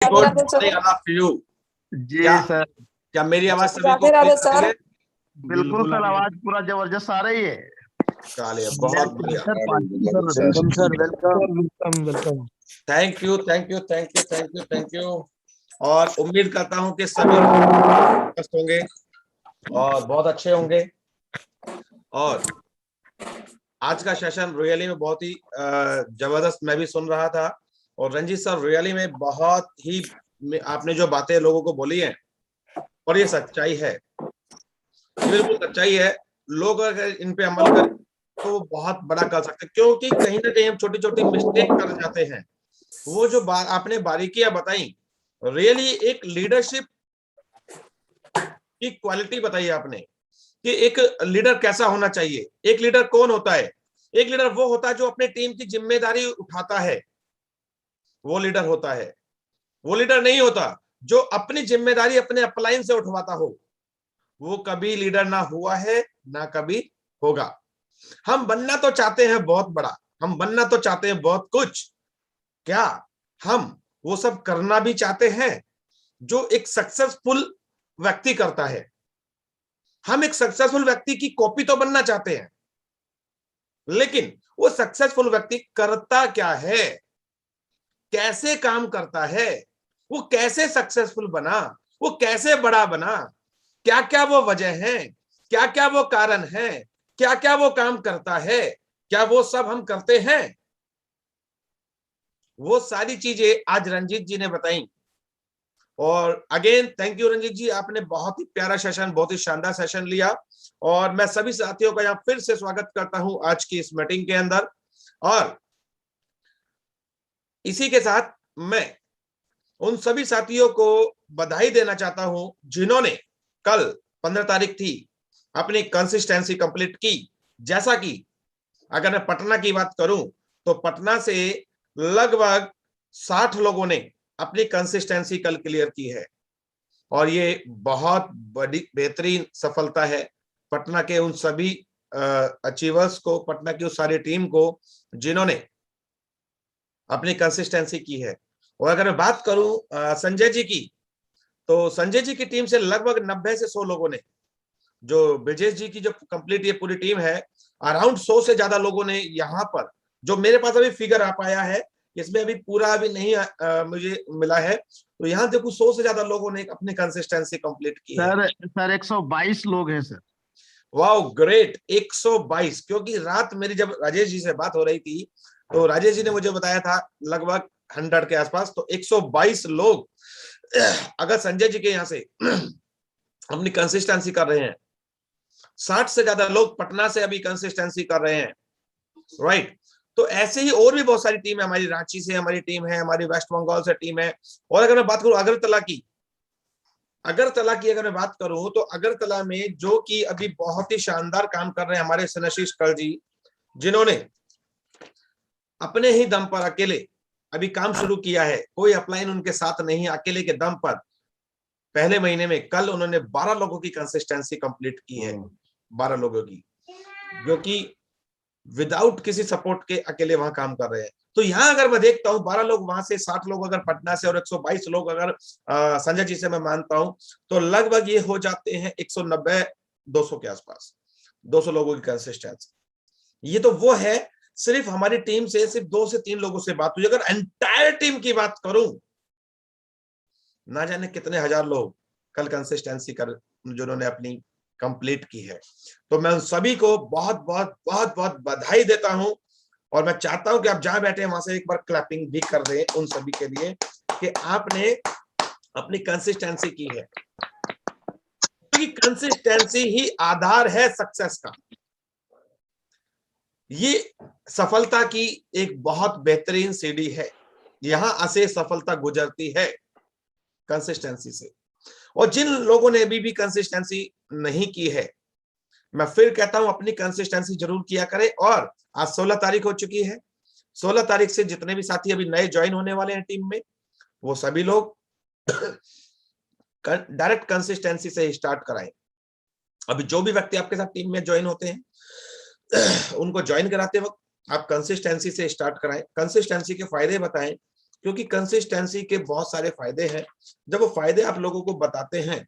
Good Radhe morning all of you. जी क्या sir, क्या मेरी आवाज सभी को राधे राधे क्लियर आ रही सर। है? बिल्कुल सर, आवाज पूरा जबरदस्त आ रही है। चलिए, बहुत बढ़िया। Sir welcome sir, welcome. Welcome. Thank you thank you thank you thank you thank you. और उम्मीद करता हूं कि सभी मस्त होंगे और बहुत अच्छे होंगे। और आज का सेशन रियली में बहुत ही जबरदस्त मैं भी सुन रहा था। और रंजीत सर रियली में बहुत ही आपने जो बातें लोगों को बोली हैं और ये सच्चाई है, ये बिल्कुल सच्चाई है। लोग अगर इन पे अमल करें तो बहुत बड़ा कर सकते हैं, क्योंकि कहीं ना कहीं हम छोटी छोटी मिस्टेक कर जाते हैं। वो जो आपने बारीकियां बताई, रियली एक लीडरशिप की क्वालिटी बताई आपने कि एक लीडर कैसा होना चाहिए। एक लीडर कौन होता है? एक लीडर वो होता है जो अपने टीम की जिम्मेदारी उठाता है, वो लीडर होता है। वो लीडर नहीं होता जो अपनी जिम्मेदारी अपने अपलाइन से उठवाता हो, वो कभी लीडर ना हुआ है ना कभी होगा। हम बनना तो चाहते हैं बहुत बड़ा, हम बनना तो चाहते हैं बहुत कुछ। क्या हम वो सब करना भी चाहते हैं जो एक सक्सेसफुल व्यक्ति करता है? हम एक सक्सेसफुल व्यक्ति की कॉपी तो बनना चाहते हैं, लेकिन वो सक्सेसफुल व्यक्ति करता क्या है, कैसे काम करता है, वो कैसे सक्सेसफुल बना, वो कैसे बड़ा बना, क्या क्या वो वजह है, क्या क्या वो कारण है, क्या क्या वो काम करता है, क्या वो सब हम करते हैं? वो सारी चीजें आज रंजीत जी ने बताई। और अगेन थैंक यू रंजीत जी, आपने बहुत ही प्यारा सेशन, बहुत ही शानदार सेशन लिया। और मैं सभी साथियों का यहाँ फिर से स्वागत करता हूं आज की इस मीटिंग के अंदर। और इसी के साथ मैं उन सभी साथियों को बधाई देना चाहता हूं जिन्होंने कल 15 तारीख थी अपनी कंसिस्टेंसी कंप्लीट की। जैसा कि अगर मैं पटना की बात करूं तो पटना से लगभग 60 लोगों ने अपनी कंसिस्टेंसी कल क्लियर की है। और ये बहुत बड़ी बेहतरीन सफलता है पटना के उन सभी अचीवर्स को, पटना की उस सारी टीम को जिन्होंने अपनी कंसिस्टेंसी की है। और अगर मैं बात करूं संजय जी की, तो संजय जी की टीम से लगभग 90 से 100 लोगों ने, जो ब्रजेश जी की जो कंप्लीट ये पूरी टीम है, अराउंड 100 से ज्यादा लोगों ने यहाँ पर, जो मेरे पास अभी फिगर आ पाया है, इसमें अभी पूरा अभी नहीं मुझे मिला है, तो यहाँ देखो 100 से ज्यादा लोगों ने अपनी कंसिस्टेंसी कंप्लीट की है। सर 122 लोग हैं सर। Wow great, 122। क्योंकि रात मेरी जब राजेश जी से बात हो रही थी तो राजेश जी ने मुझे बताया था लगभग 100 के आसपास। तो 122 लोग अगर संजय जी के यहाँ से अपनी कंसिस्टेंसी कर रहे हैं, 60 से ज्यादा लोग पटना से अभी कंसिस्टेंसी कर रहे हैं, राइट। तो ऐसे ही और भी बहुत सारी टीम है, हमारी रांची से हमारी टीम है, हमारी वेस्ट बंगाल से टीम है। और अगर मैं बात करूं अगरतला की अगर मैं बात करूं तो अगरतला में जो कि अभी बहुत ही शानदार काम कर रहे हैं हमारे सनशीष कर जी, जिन्होंने अपने ही दम पर अकेले अभी काम शुरू किया है, कोई अपलाइन उनके साथ नहीं, अकेले के दम पर पहले महीने में कल उन्होंने 12 लोगों की कंसिस्टेंसी कंप्लीट की है। 12 लोगों की, जो कि विदाउट किसी सपोर्ट के अकेले वहां काम कर रहे हैं। तो यहाँ अगर मैं देखता हूँ 12 लोग वहां से, 60 लोग अगर पटना से और 122 लोग अगर संजय जी से मैं मानता हूं, तो लगभग ये हो जाते हैं 190-200 के आसपास, 200 लोगों की कंसिस्टेंसी। ये तो वो है सिर्फ हमारी टीम से सिर्फ 2 से 3 लोगों से बात हुई। अगर एंटायर टीम की बात करूं, ना जाने कितने हजार लोग कल कंसिस्टेंसी कर जिन्होंने अपनी कंप्लीट की है। तो मैं उन सभी को बहुत बहुत बहुत बहुत बधाई देता हूं। और मैं चाहता हूं कि आप जहां बैठे हैं वहां से एक बार क्लैपिंग भी कर दें उन सभी के लिए कि आपने अपनी कंसिस्टेंसी की है, क्योंकि कंसिस्टेंसी ही आधार है सक्सेस का। ये सफलता की एक बहुत बेहतरीन सीढ़ी है, यहां से सफलता गुजरती है कंसिस्टेंसी से। और जिन लोगों ने अभी भी कंसिस्टेंसी नहीं की है, मैं फिर कहता हूं अपनी कंसिस्टेंसी जरूर किया करें। और आज 16 तारीख हो चुकी है, 16 तारीख से जितने भी साथी अभी नए ज्वाइन होने वाले हैं टीम में, वो सभी लोग डायरेक्ट कंसिस्टेंसी से स्टार्ट कराएं। अभी जो भी व्यक्ति आपके साथ टीम में ज्वाइन होते हैं उनको ज्वाइन कराते वक्त आप कंसिस्टेंसी से स्टार्ट कराएं, कंसिस्टेंसी के फायदे बताएं, क्योंकि कंसिस्टेंसी के बहुत सारे फायदे हैं। जब वो फायदे आप लोगों को बताते हैं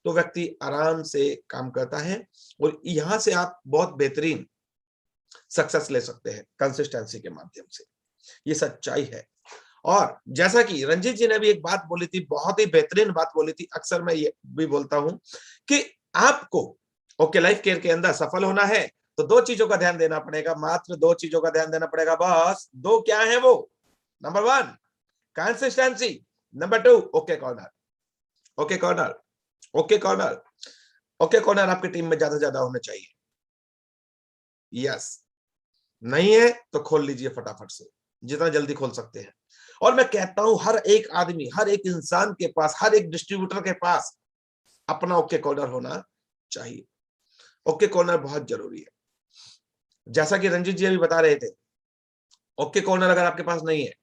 तो व्यक्ति आराम से काम करता है और यहां से आप बहुत बेहतरीन सक्सेस ले सकते हैं कंसिस्टेंसी के माध्यम से। ये सच्चाई है। और जैसा कि रंजीत जी ने भी एक बात बोली थी, बहुत ही बेहतरीन बात बोली थी, अक्सर मैं ये भी बोलता हूं कि आपको ओके लाइफ केयर के अंदर सफल होना है तो दो चीजों का ध्यान देना पड़ेगा, मात्र दो चीजों का ध्यान देना पड़ेगा बस। दो क्या है वो? Number 1 consistency, number 2 okay corner. Okay corner, okay corner, okay corner आपकी टीम में ज्यादा से ज्यादा होने चाहिए। यस, नहीं है तो खोल लीजिए फटाफट से, जितना जल्दी खोल सकते हैं। और मैं कहता हूं हर एक आदमी, हर एक इंसान के पास, हर एक डिस्ट्रीब्यूटर के पास अपना ओके कॉर्नर होना चाहिए। ओके कॉर्नर बहुत जरूरी है। जैसा कि रंजीत जी अभी बता रहे थे, ओके कॉर्नर अगर आपके पास नहीं है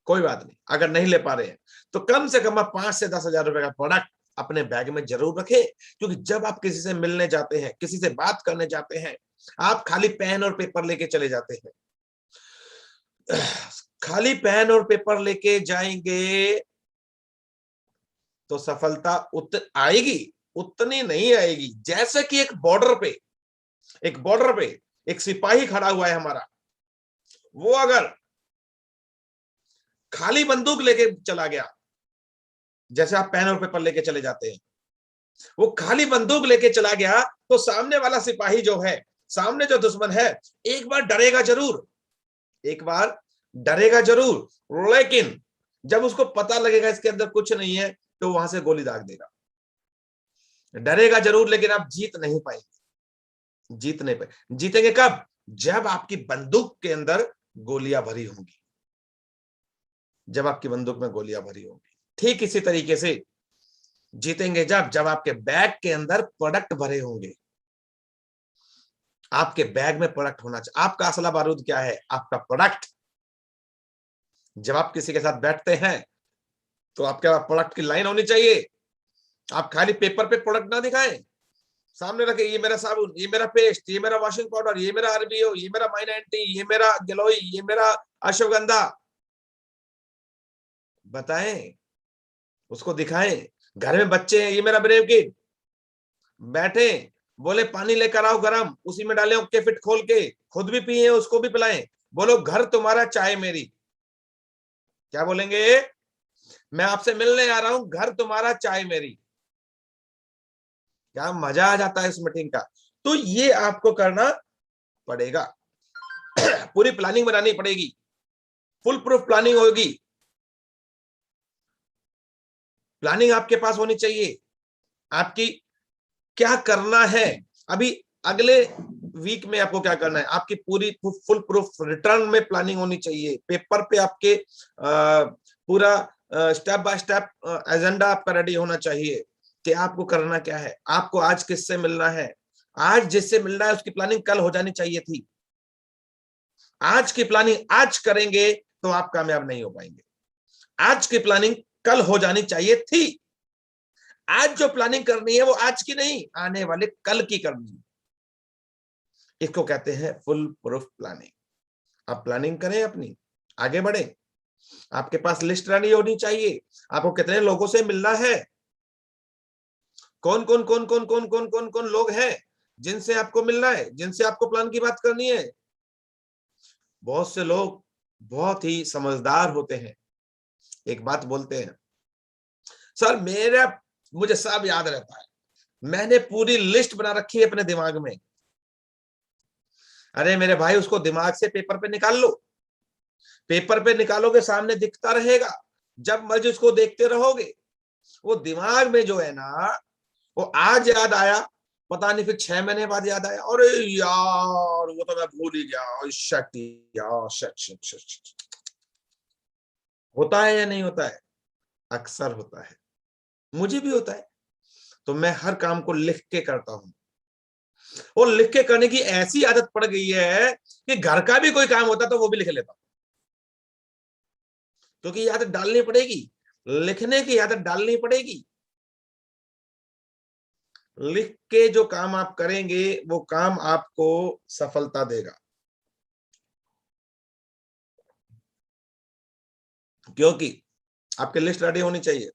कोई बात नहीं, अगर नहीं ले पा रहे हैं तो कम से कम आप 5 से 10 हजार रुपए का प्रोडक्ट अपने बैग में जरूर रखें। क्योंकि जब आप किसी से मिलने जाते हैं, किसी से बात करने जाते हैं, आप खाली पेन और पेपर लेके चले जाते हैं। खाली पेन और पेपर लेके जाएंगे तो सफलता आएगी, उतनी नहीं आएगी। जैसे कि एक बॉर्डर पे एक सिपाही खड़ा हुआ है हमारा, वो अगर खाली बंदूक लेके चला गया, जैसे आप पेन और पेपर लेके चले जाते हैं, वो खाली बंदूक लेके चला गया तो सामने वाला सिपाही जो है, सामने जो दुश्मन है, एक बार डरेगा जरूर, एक बार डरेगा जरूर, लेकिन जब उसको पता लगेगा इसके अंदर कुछ नहीं है तो वहां से गोली दाग देगा। डरेगा जरूर लेकिन आप जीत नहीं पाएंगे, जीत नहीं पाए। जीतेंगे कब? जब आपकी बंदूक के अंदर गोलियां भरी होंगी, जब आपकी बंदूक में गोलियां भरी होंगी। ठीक इसी तरीके से जीतेंगे जब आपके बैग के अंदर प्रोडक्ट भरे होंगे। आपके बैग में प्रोडक्ट होना चाहिए। आपका असला बारूद क्या है? आपका प्रोडक्ट। जब आप किसी के साथ बैठते हैं तो आपके प्रोडक्ट की लाइन होनी चाहिए। आप खाली पेपर पे प्रोडक्ट ना दिखाएं, सामने रखे, ये मेरा साबुन, ये मेरा पेस्ट, ये मेरा वॉशिंग पाउडर, ये मेरा आरबीओ, ये मेरा माइन एंटी, ये मेरा गिलोई, ये मेरा अश्वगंधा। बताएं, उसको दिखाएं। घर में बच्चे हैं, ये मेरा ब्रेव किट। बैठे, बोले पानी लेकर आओ गरम, उसी में डालें ओके फिट खोल के, खुद भी पिए उसको भी पिलाएं। बोलो घर तुम्हारा चाय मेरी। क्या बोलेंगे? मैं आपसे मिलने आ रहा हूं, घर तुम्हारा चाय मेरी। क्या मजा आ जाता है इस मीटिंग का। तो ये आपको करना पड़ेगा। पूरी प्लानिंग बनानी पड़ेगी, फुल प्रूफ प्लानिंग होगी। प्लानिंग आपके पास होनी चाहिए, आपकी क्या करना है अभी अगले वीक में, आपको क्या करना है, आपकी पूरी फुल प्रूफ रिटर्न में प्लानिंग होनी चाहिए। पेपर पे आपके पूरा स्टेप बाय स्टेप एजेंडा आपका रेडी होना चाहिए कि आपको करना क्या है, आपको आज किससे मिलना है, आज जिससे मिलना है उसकी प्लानिंग कल हो जानी चाहिए थी। आज की प्लानिंग आज करेंगे तो आप कामयाब नहीं हो पाएंगे। आज की प्लानिंग कल हो जानी चाहिए थी। आज जो प्लानिंग करनी है वो आज की नहीं, आने वाले कल की करनी है। इसको कहते हैं फुल प्रूफ प्लानिंग। आप प्लानिंग करें, अपनी आगे बढ़े। आपके पास लिस्ट रेडी होनी चाहिए, आपको कितने लोगों से मिलना है, कौन कौन कौन कौन कौन कौन कौन कौन लोग हैं जिनसे आपको मिलना है, जिनसे आपको प्लान की बात करनी है। बहुत से लोग बहुत ही समझदार होते हैं, एक बात बोलते हैं, सर मुझे सब याद रहता है, मैंने पूरी लिस्ट बना रखी है अपने दिमाग में। अरे मेरे भाई, उसको दिमाग से पेपर पे निकाल लो। पेपर पे निकालोगे सामने दिखता रहेगा, जब मर्जी उसको देखते रहोगे। वो दिमाग में जो है ना, वो आज याद आया, पता नहीं फिर 6 महीने बाद याद आया, अरे यार वो तो मैं भूल ही गया। शट यार, शट। होता है या नहीं होता है? अक्सर होता है, मुझे भी होता है। तो मैं हर काम को लिख के करता हूं, और लिख के करने की ऐसी आदत पड़ गई है कि घर का भी कोई काम होता तो वो भी लिख लेता हूं। क्योंकि ये आदत डालनी पड़ेगी, लिखने की आदत डालनी पड़ेगी। लिख के जो काम आप करेंगे वो काम आपको सफलता देगा। क्योंकि आपकी लिस्ट रेडी होनी चाहिए।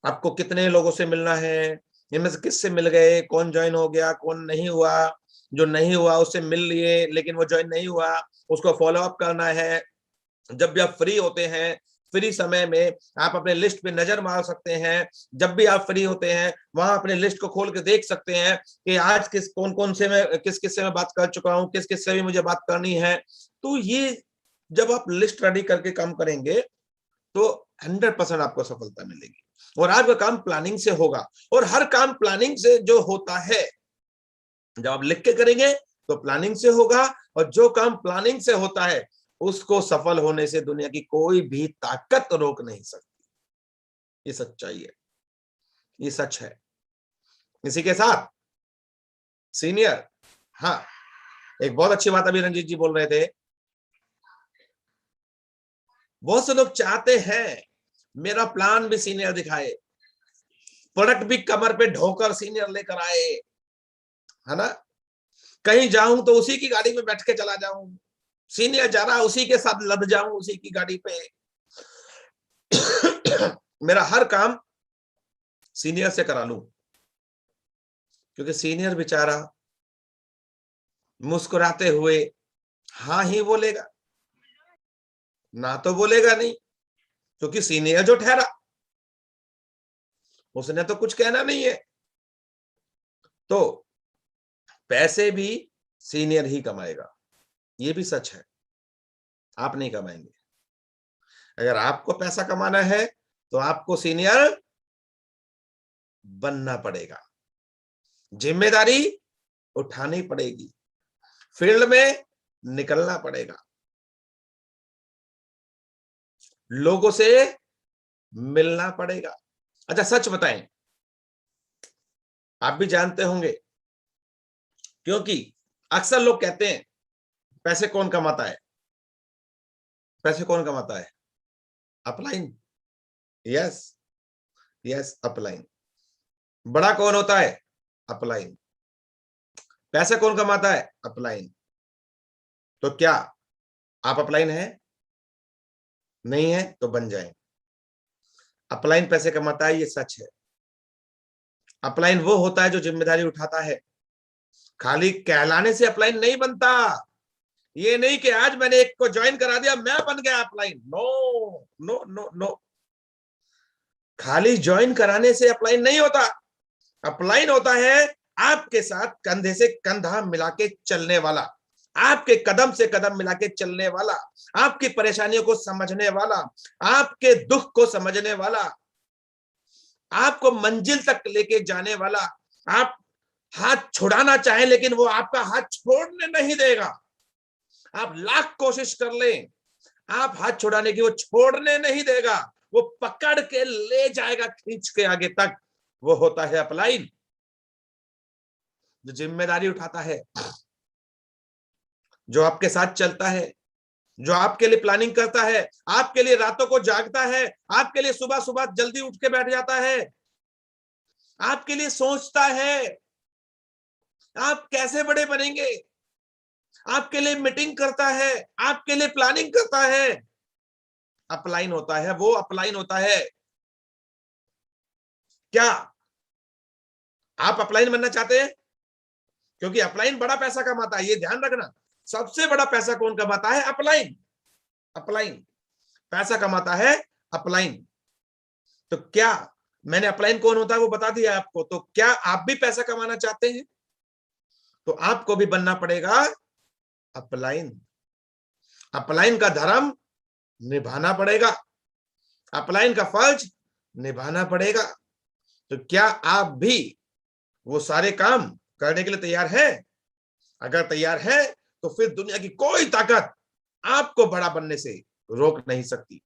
आपको कितने लोगों से मिलना है, इनमें से किससे मिल गए, कौन ज्वाइन हो गया, कौन नहीं हुआ, जो नहीं हुआ उससे मिल लिए लेकिन वो ज्वाइन नहीं हुआ, उसको फॉलो अप करना है। जब भी आप फ्री होते हैं, फ्री समय में आप अपने लिस्ट पे नजर मार सकते हैं। जब भी आप फ्री होते हैं वहां अपने लिस्ट को खोल के देख सकते हैं कि आज कौन कौन से मैं किस किस से मैं बात कर चुका हूं, किस किस से भी मुझे बात करनी है। तो ये जब आप लिस्ट रेडी करके काम करेंगे तो 100% आपको सफलता मिलेगी। और आपका काम प्लानिंग से होगा, और हर काम प्लानिंग से जो होता है, जब आप लिख के करेंगे तो प्लानिंग से होगा, और जो काम प्लानिंग से होता है उसको सफल होने से दुनिया की कोई भी ताकत रोक नहीं सकती। ये सच्चाई है, ये सच है। इसी के साथ सीनियर, हाँ, एक बहुत अच्छी बात अभी रंजीत जी बोल रहे थे। बहुत से लोग चाहते हैं मेरा प्लान भी सीनियर दिखाए, प्रोडक्ट भी कमर पे ढोकर सीनियर लेकर आए, है ना। कहीं जाऊं तो उसी की गाड़ी में बैठ के चला जाऊं, सीनियर जा रहा उसी के साथ लद जाऊं उसी की गाड़ी पे। मेरा हर काम सीनियर से करा लूं, क्योंकि सीनियर बेचारा मुस्कुराते हुए हाँ ही बोलेगा, ना तो बोलेगा नहीं, क्योंकि सीनियर जो ठहरा उसने तो कुछ कहना नहीं है। तो पैसे भी सीनियर ही कमाएगा, ये भी सच है, आप नहीं कमाएंगे। अगर आपको पैसा कमाना है तो आपको सीनियर बनना पड़ेगा, जिम्मेदारी उठानी पड़ेगी, फील्ड में निकलना पड़ेगा, लोगों से मिलना पड़ेगा। अच्छा सच बताएं, आप भी जानते होंगे, क्योंकि अक्सर लोग कहते हैं पैसे कौन कमाता है, पैसे कौन कमाता है? अपलाइन। Yes yes, upline. बड़ा कौन होता है? अपलाइन। पैसे कौन कमाता है? अपलाइन। तो क्या आप अपलाइन है? नहीं है तो बन जाए। अपलाइन पैसे कमाता है, ये सच है। अपलाइन वो होता है जो जिम्मेदारी उठाता है। खाली कहलाने से अपलाइन नहीं बनता। ये नहीं कि आज मैंने एक को ज्वाइन करा दिया मैं बन गया upline. No no no no, खाली ज्वाइन कराने से अपलाइन नहीं होता। अपलाइन होता है आपके साथ कंधे से कंधा मिला के चलने वाला, आपके कदम से कदम मिला के चलने वाला, आपकी परेशानियों को समझने वाला, आपके दुख को समझने वाला, आपको मंजिल तक लेके जाने वाला। आप हाथ छुड़ाना चाहें लेकिन वो आपका हाथ छोड़ने नहीं देगा। आप लाख कोशिश कर लें, आप हाथ छुड़ाने की, वो छोड़ने नहीं देगा, वो पकड़ के ले जाएगा खींच के आगे तक। वो होता है अपलाइन, जो जिम्मेदारी उठाता है, जो आपके साथ चलता है, जो आपके लिए प्लानिंग करता है, आपके लिए रातों को जागता है, आपके लिए सुबह सुबह जल्दी उठ के बैठ जाता है, आपके लिए सोचता है आप कैसे बड़े बनेंगे, आपके लिए मीटिंग करता है, आपके लिए प्लानिंग करता है। अपलाइन होता है, वो अपलाइन होता है। क्या आप अपलाइन बनना चाहते हैं? क्योंकि अपलाइन बड़ा पैसा कमाता है, ये ध्यान रखना। सबसे बड़ा पैसा कौन कमाता है? अपलाइन। अपलाइन पैसा कमाता है, अपलाइन। तो क्या मैंने अपलाइन कौन होता है वो बता दिया आपको, तो क्या आप भी पैसा कमाना चाहते हैं? तो आपको भी बनना पड़ेगा अपलाइन। अपलाइन का धर्म निभाना पड़ेगा, अपलाइन का फर्ज निभाना पड़ेगा। तो क्या आप भी वो सारे काम करने के लिए तैयार है? अगर तैयार है तो फिर दुनिया की कोई ताकत आपको बड़ा बनने से रोक नहीं सकती,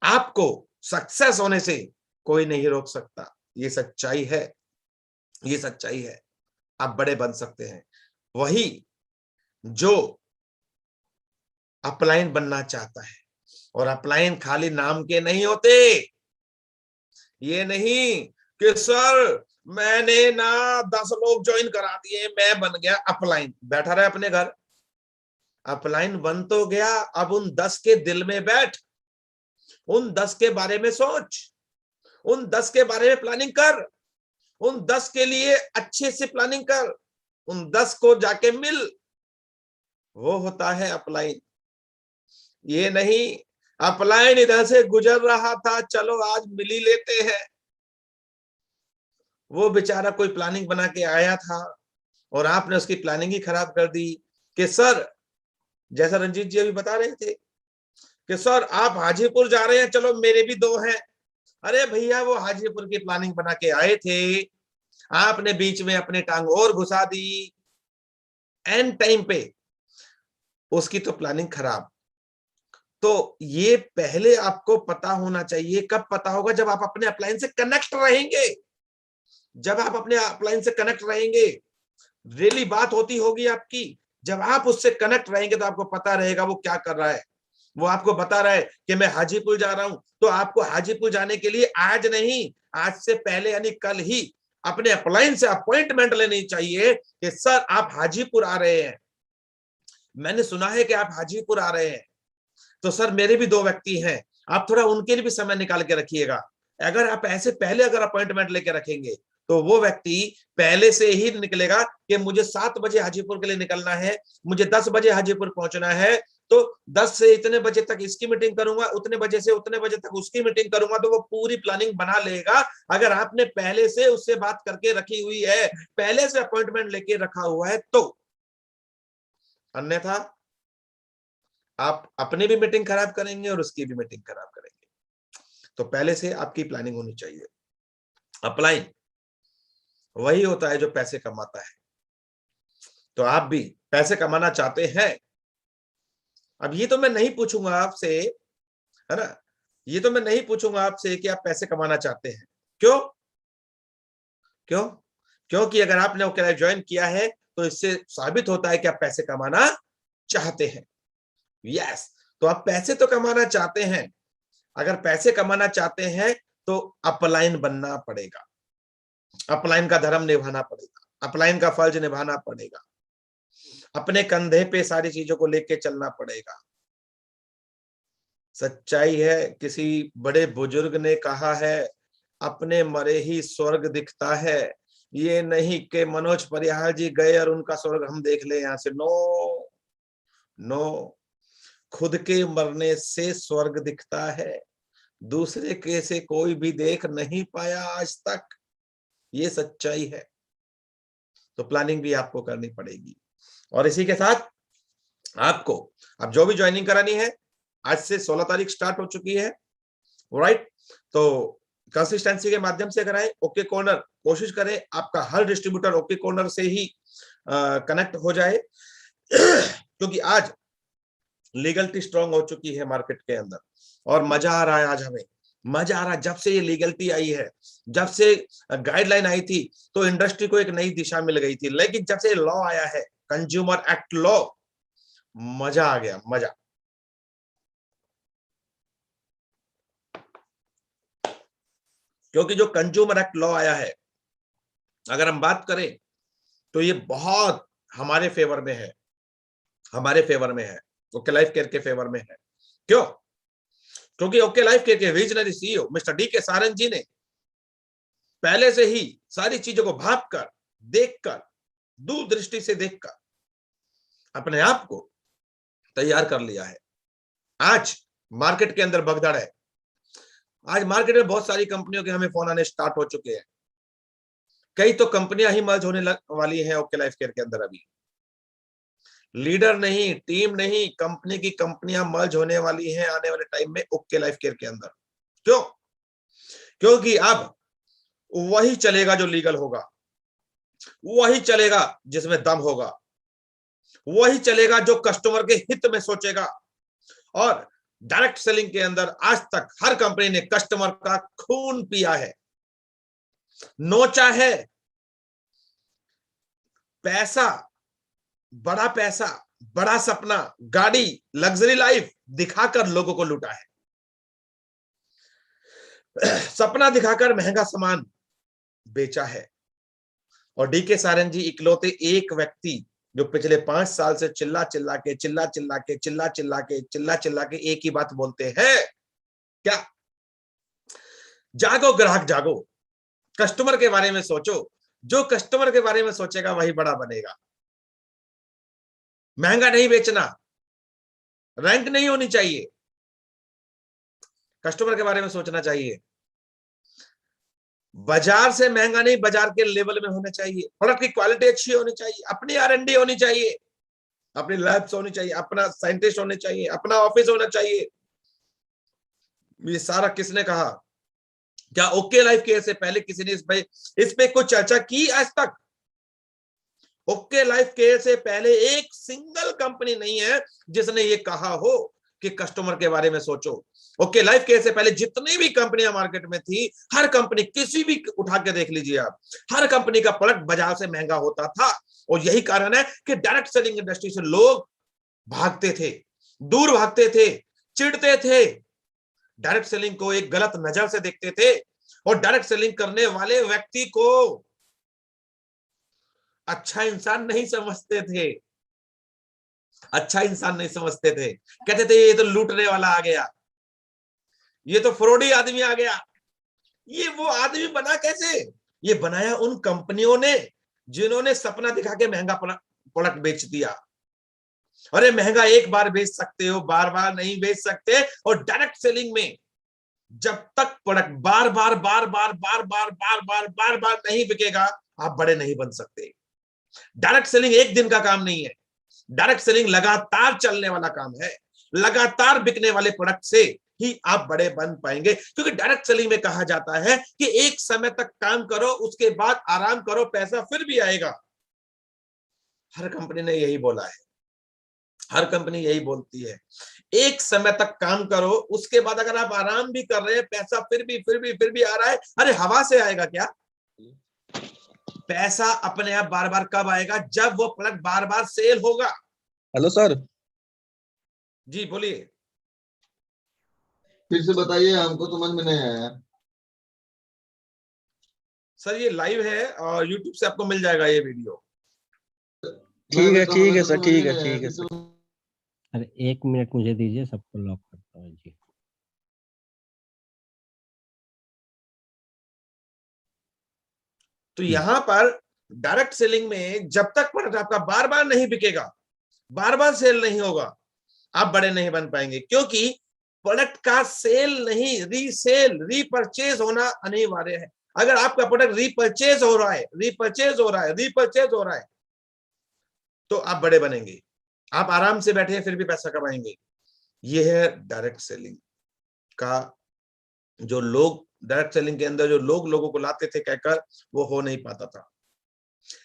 आपको सक्सेस होने से कोई नहीं रोक सकता। ये सच्चाई है, ये सच्चाई है। आप बड़े बन सकते हैं। वही जो अपलाइन बनना चाहता है, और अपलाइन खाली नाम के नहीं होते। ये नहीं कि सर मैंने ना 10 लोग ज्वाइन करा दिए मैं बन गया अपलाइन, बैठा रहे अपने घर। अपलाइन बन तो गया, अब उन 10 के दिल में बैठ, उन 10 के बारे में सोच, उन 10 के बारे में प्लानिंग कर, उन 10 के लिए अच्छे से प्लानिंग कर, उन 10 को जाके मिल। वो होता है अपलाइन। ये नहीं अपलाइन इधर से गुजर रहा था, चलो आज मिल ही लेते हैं। वो बेचारा कोई प्लानिंग बना के आया था और आपने उसकी प्लानिंग ही खराब कर दी कि सर, जैसा रंजीत जी अभी बता रहे थे कि सर आप हाजीपुर जा रहे हैं, चलो मेरे भी 2 हैं। अरे भैया, वो हाजीपुर की प्लानिंग बना के आए थे, आपने बीच में अपने टांग और घुसा दी, एंड टाइम पे उसकी तो प्लानिंग खराब। तो ये पहले आपको पता होना चाहिए। कब पता होगा? जब आप अपने अपलाइन से कनेक्ट रहेंगे, जब आप अपने अपलाइन से कनेक्ट रहेंगे, रियली बात होती होगी आपकी। जब आप उससे कनेक्ट रहेंगे तो आपको पता रहेगा वो क्या कर रहा है। वो आपको बता रहा है कि मैं हाजीपुर जा रहा हूं, तो आपको हाजीपुर जाने के लिए आज नहीं, आज से पहले यानी कल ही अपने अपलाइन से अपॉइंटमेंट लेनी चाहिए कि सर आप हाजीपुर आ रहे हैं, मैंने सुना है कि आप हाजीपुर आ रहे हैं, तो सर मेरे भी 2 व्यक्ति हैं, आप थोड़ा उनके लिए भी समय निकाल के रखिएगा। अगर आप ऐसे पहले अगर अपॉइंटमेंट लेके रखेंगे तो वो व्यक्ति पहले से ही निकलेगा कि मुझे 7 बजे हाजीपुर के लिए निकलना है, मुझे 10 बजे हाजीपुर पहुंचना है, तो 10 से इतने बजे तक इसकी मीटिंग करूंगा, उतने बजे से उतने बजे तक उसकी मीटिंग करूंगा। तो वो पूरी प्लानिंग बना लेगा अगर आपने पहले से उससे बात करके रखी हुई है, पहले से अपॉइंटमेंट लेके रखा हुआ है तो। अन्यथा आप अपनी भी मीटिंग खराब करेंगे और उसकी भी मीटिंग खराब करेंगे। तो पहले से आपकी प्लानिंग होनी चाहिए। अपलाइन वही होता है जो पैसे कमाता है। तो आप भी पैसे कमाना चाहते हैं? अब ये तो मैं नहीं पूछूंगा आपसे, है ना, ये तो मैं नहीं पूछूंगा आपसे कि आप पैसे कमाना चाहते हैं। क्यों? क्यों? क्योंकि अगर आपने ओके लाइफ ज्वाइन किया है तो इससे साबित होता है कि आप पैसे कमाना चाहते हैं। यस, तो आप पैसे तो कमाना चाहते हैं। अगर पैसे कमाना चाहते हैं तो अपलाइन बनना पड़ेगा, अपलाइन का धर्म निभाना पड़ेगा, अपलाइन का फर्ज निभाना पड़ेगा, अपने कंधे पे सारी चीजों को लेके चलना पड़ेगा। सच्चाई है, किसी बड़े बुजुर्ग ने कहा है, अपने मरे ही स्वर्ग दिखता है। ये नहीं कि मनोज परिहार जी गए और उनका स्वर्ग हम देख ले यहां से। नो नो, खुद के मरने से स्वर्ग दिखता है, दूसरे के से कोई भी देख नहीं पाया आज तक। ये सच्चाई है। तो प्लानिंग भी आपको करनी पड़ेगी। और इसी के साथ आपको अब जो भी ज्वाइनिंग करानी है, आज से 16 तारीख स्टार्ट हो चुकी है, राइट? तो कंसिस्टेंसी के माध्यम से कराएं। ओके कॉर्नर कोशिश करें आपका हर डिस्ट्रीब्यूटर ओके कॉर्नर से ही कनेक्ट हो जाए क्योंकि आज लीगलिटी स्ट्रांग हो चुकी है मार्केट के अंदर और मजा आ रहा है। आज हमें मजा आ रहा है। जब से ये लीगलिटी आई है, जब से गाइडलाइन आई थी, तो इंडस्ट्री को एक नई दिशा मिल गई थी। लेकिन जब से लॉ आया है, कंज्यूमर एक्ट लॉ, मजा आ गया, मजा। क्योंकि जो कंज्यूमर एक्ट लॉ आया है, अगर हम बात करें तो ये बहुत हमारे फेवर में है, हमारे फेवर में है, ओके लाइफ केयर के फेवर में है। क्यों? क्योंकि ओके लाइफ केयर के विजनरी सीईओ मिस्टर डी के सारंग जी ने पहले से ही सारी चीजों को भाप कर, देखकर, दूरदृष्टि से देखकर अपने आप को तैयार कर लिया है। आज मार्केट के अंदर भगदड़ है। आज मार्केट में बहुत सारी कंपनियों के हमें फोन आने स्टार्ट हो चुके हैं। कई तो कंपनियां ही मर्ज होने वाली हैं ओके लाइफ केयर के अंदर। अभी लीडर नहीं, टीम नहीं, कंपनी की कंपनियां मर्ज होने वाली हैं आने वाले टाइम में ओके लाइफ केयर के अंदर। क्यों? क्योंकि अब वही चलेगा जो लीगल होगा, वही चलेगा जिसमें दम होगा, वही चलेगा जो कस्टमर के हित में सोचेगा। और डायरेक्ट सेलिंग के अंदर आज तक हर कंपनी ने कस्टमर का खून पिया है, नोचा है। पैसा, बड़ा सपना, गाड़ी, लग्जरी लाइफ दिखाकर लोगों को लूटा है। सपना दिखाकर महंगा सामान बेचा है। और डी के सारंग जी इकलौते एक व्यक्ति जो पिछले 5 साल से चिल्ला चिल्ला के एक ही बात बोलते हैं, क्या? जागो ग्राहक जागो, कस्टमर के बारे में सोचो। जो कस्टमर के बारे में सोचेगा वही बड़ा बनेगा। महंगा नहीं बेचना, रैंक नहीं होनी चाहिए, कस्टमर के बारे में सोचना चाहिए। बाजार से महंगा नहीं, बाजार के लेवल में होना चाहिए। प्रोडक्ट की क्वालिटी अच्छी होनी चाहिए, अपनी R&D होनी चाहिए, अपनी लैब्स होनी चाहिए, अपना साइंटिस्ट होने चाहिए, अपना ऑफिस होना चाहिए। ये सारा किसने कहा? क्या ओके लाइफ केयर से पहले किसी ने इस पे कोई चर्चा की आज तक? ओके लाइफ केयर से पहले एक सिंगल कंपनी नहीं है जिसने ये कहा हो कि कस्टमर के बारे में सोचो। ओके लाइफ केयर से पहले जितनी भी कंपनियां मार्केट में थी, हर कंपनी, किसी भी उठा के देख लीजिए आप, हर कंपनी का प्रोडक्ट बाजार से महंगा होता था। और यही कारण है कि डायरेक्ट सेलिंग इंडस्ट्री से लोग भागते थे, दूर भागते थे, चिढ़ते थे, डायरेक्ट सेलिंग को एक गलत नजर से देखते थे, और डायरेक्ट सेलिंग करने वाले व्यक्ति को अच्छा इंसान नहीं समझते थे, अच्छा इंसान नहीं समझते थे। कहते थे ये तो लूटने वाला आ गया, ये तो फ्रॉडी आदमी आ गया। ये वो आदमी बना कैसे? ये बनाया उन कंपनियों ने जिन्होंने सपना दिखा के महंगा प्रोडक्ट बेच दिया। अरे महंगा एक बार बेच सकते हो, बार बार नहीं बेच सकते। और डायरेक्ट सेलिंग में जब तक प्रोडक्ट बार बार नहीं बिकेगा, आप बड़े नहीं बन सकते। डायरेक्ट सेलिंग एक दिन का काम नहीं है, डायरेक्ट सेलिंग लगातार चलने वाला काम है। लगातार बिकने वाले प्रोडक्ट से ही आप बड़े बन पाएंगे, क्योंकि डायरेक्ट सेलिंग में कहा जाता है कि एक समय तक काम करो, उसके बाद आराम करो, पैसा फिर भी आएगा। हर कंपनी ने यही बोला है, हर कंपनी यही बोलती है, एक समय तक काम करो, उसके बाद अगर आप आराम भी कर रहे हैं, पैसा फिर भी आ रहा है। अरे हवा से आएगा क्या? पैसा अपने आप बार बार कब आएगा? जब वो प्रोडक्ट बार बार सेल होगा। हेलो सर, जी बोलिए। फिर से बताइए, हमको समझ में नहीं आया। सर ये लाइव है और YouTube से आपको मिल जाएगा ये वीडियो। ठीक है सर, ठीक है सर। अरे 1 मिनट मुझे दीजिए, सबको लॉक करता हूँ जी। तो यहां पर डायरेक्ट सेलिंग में जब तक प्रोडक्ट आपका बार बार नहीं बिकेगा, बार बार सेल नहीं होगा, आप बड़े नहीं बन पाएंगे। क्योंकि प्रोडक्ट का सेल नहीं, रीसेल, रीपरचेज होना अनिवार्य है। अगर आपका प्रोडक्ट रीपरचेज हो रहा है, तो आप बड़े बनेंगे। आप आराम से बैठे हैं फिर भी पैसा कमाएंगे। यह है डायरेक्ट सेलिंग का। जो लोग डायरेक्ट सेलिंग के अंदर जो लोग लोगों को लाते थे कहकर, वो हो नहीं पाता था।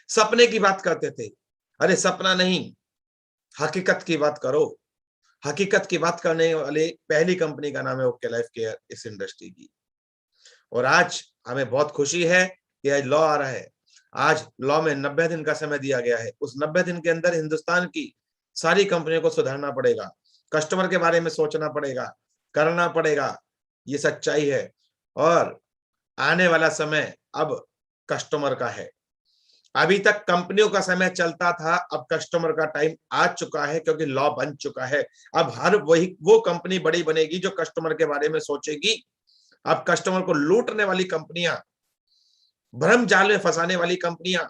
सपने की बात करते थे, अरे सपना नहीं, हकीकत की बात करो। हकीकत की बात करने वाले पहली कंपनी का नाम है ओके लाइफ केयर इस इंडस्ट्री की। और आज हमें बहुत खुशी है कि आज लॉ आ रहा है। आज लॉ में 90 दिन का समय दिया गया है। उस 90 दिन के अंदर हिंदुस्तान की सारी कंपनियों को सुधारना पड़ेगा, कस्टमर के बारे में सोचना पड़ेगा, करना पड़ेगा। ये सच्चाई है। और आने वाला समय अब कस्टमर का है। अभी तक कंपनियों का समय चलता था, अब कस्टमर का टाइम आ चुका है, क्योंकि लॉ बन चुका है। अब हर वो कंपनी बड़ी बनेगी जो कस्टमर के बारे में सोचेगी। अब कस्टमर को लूटने वाली कंपनियां, भ्रम जाल में फंसाने वाली कंपनियां,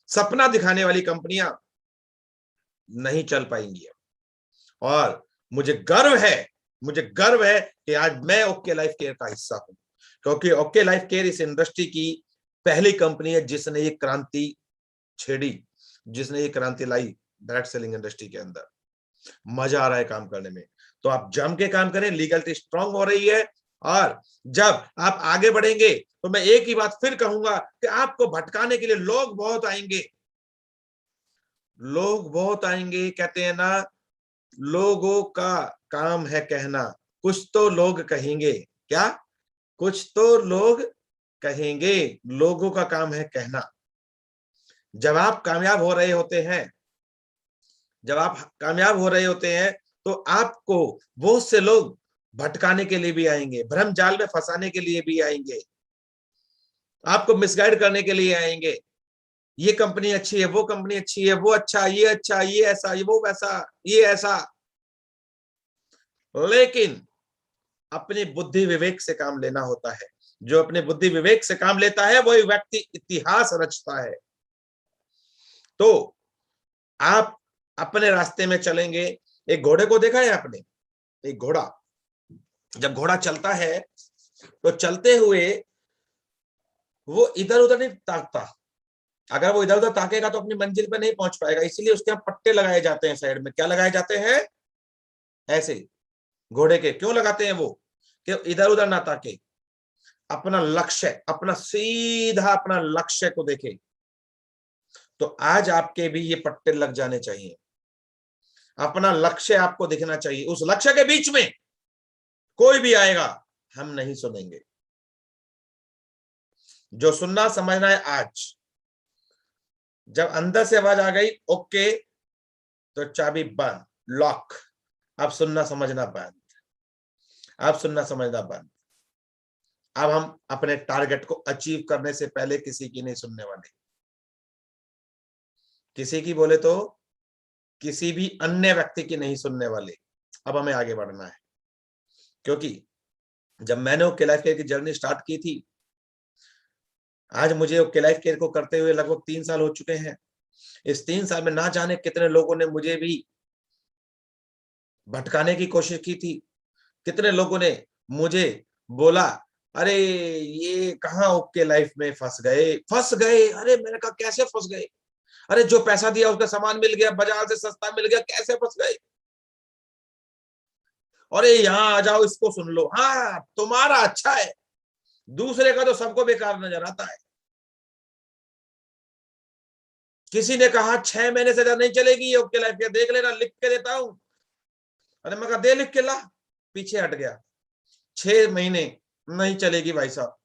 सपना दिखाने वाली कंपनियां नहीं चल पाएंगी। और मुझे गर्व है कि आज मैं ओके लाइफ केयर का हिस्सा हूं, क्योंकि ओके लाइफ केयर इस इंडस्ट्री की पहली कंपनी है जिसने ये क्रांति छेड़ी, जिसने ये क्रांति लाई डायरेक्ट सेलिंग इंडस्ट्री के अंदर। मजा आ रहा है काम करने में। तो आप जम के काम करें, लीगलिटी स्ट्रांग हो रही है। और जब आप आगे बढ़ेंगे तो मैं एक ही बात फिर कहूंगा कि आपको भटकाने के लिए लोग बहुत आएंगे। कहते हैं ना, लोगों का काम है कहना, कुछ तो लोग कहेंगे। क्या? कुछ तो लोग कहेंगे। लोगों का काम है कहना। जब आप कामयाब हो रहे होते हैं तो आपको बहुत से लोग भटकाने के लिए भी आएंगे, भ्रम जाल में फंसाने के लिए भी आएंगे, आपको मिसगाइड करने के लिए आएंगे। ये कंपनी अच्छी है, वो कंपनी अच्छी है, वो अच्छा, ये ऐसा, ये वो वैसा, ये ऐसा। लेकिन अपनी बुद्धि विवेक से काम लेना होता है। जो अपने बुद्धि विवेक से काम लेता है वही व्यक्ति इतिहास रचता है। तो आप अपने रास्ते में चलेंगे। एक घोड़े को देखा है आपने? एक घोड़ा, जब घोड़ा चलता है तो चलते हुए वो इधर उधर नहीं ताकता। अगर वो इधर उधर ताकेगा तो अपनी मंजिल पे नहीं पहुंच पाएगा। इसीलिए उसके यहाँ पट्टे लगाए जाते हैं साइड में। क्या लगाए जाते हैं? ऐसे घोड़े के क्यों लगाते हैं वो? कि इधर उधर ना ताके, अपना लक्ष्य, अपना सीधा अपना लक्ष्य को देखे। तो आज आपके भी ये पट्टे लग जाने चाहिए। अपना लक्ष्य आपको दिखना चाहिए। उस लक्ष्य के बीच में कोई भी आएगा, हम नहीं सुनेंगे। जो सुनना समझना है आज। जब अंदर से आवाज आ गई ओके, तो चाबी बंद, लॉक। अब सुनना समझना बंद, अब सुनना समझना बंद। अब हम अपने टारगेट को अचीव करने से पहले किसी की नहीं सुनने वाले। किसी की बोले तो किसी भी अन्य व्यक्ति की नहीं सुनने वाले। अब हमें आगे बढ़ना है। क्योंकि जब मैंने ओके लाइफ केयर की जर्नी स्टार्ट की थी, आज मुझे ओके लाइफ केयर को करते हुए लगभग 3 साल हो चुके हैं। इस 3 साल में ना जाने कितने लोगों ने मुझे भी भटकाने की कोशिश की थी। कितने लोगों ने मुझे बोला, अरे ये कहाँ ओके लाइफ में फंस गए। अरे मैंने कहा कैसे फंस गए? अरे जो पैसा दिया उसका सामान मिल गया, बाजार से सस्ता मिल गया, कैसे फंस गए? अरे यहाँ आ जाओ, इसको सुन लो। हाँ तुम्हारा अच्छा है, दूसरे का तो सबको बेकार नजर आता है। किसी ने कहा 6 महीने से ज्यादा नहीं चलेगी ये ओके लाइफ केयर, देख लेना, लिख के देता हूं। अरे मैं कहा दे लिख के ला, पीछे हट गया। 6 महीने नहीं चलेगी भाई साहब।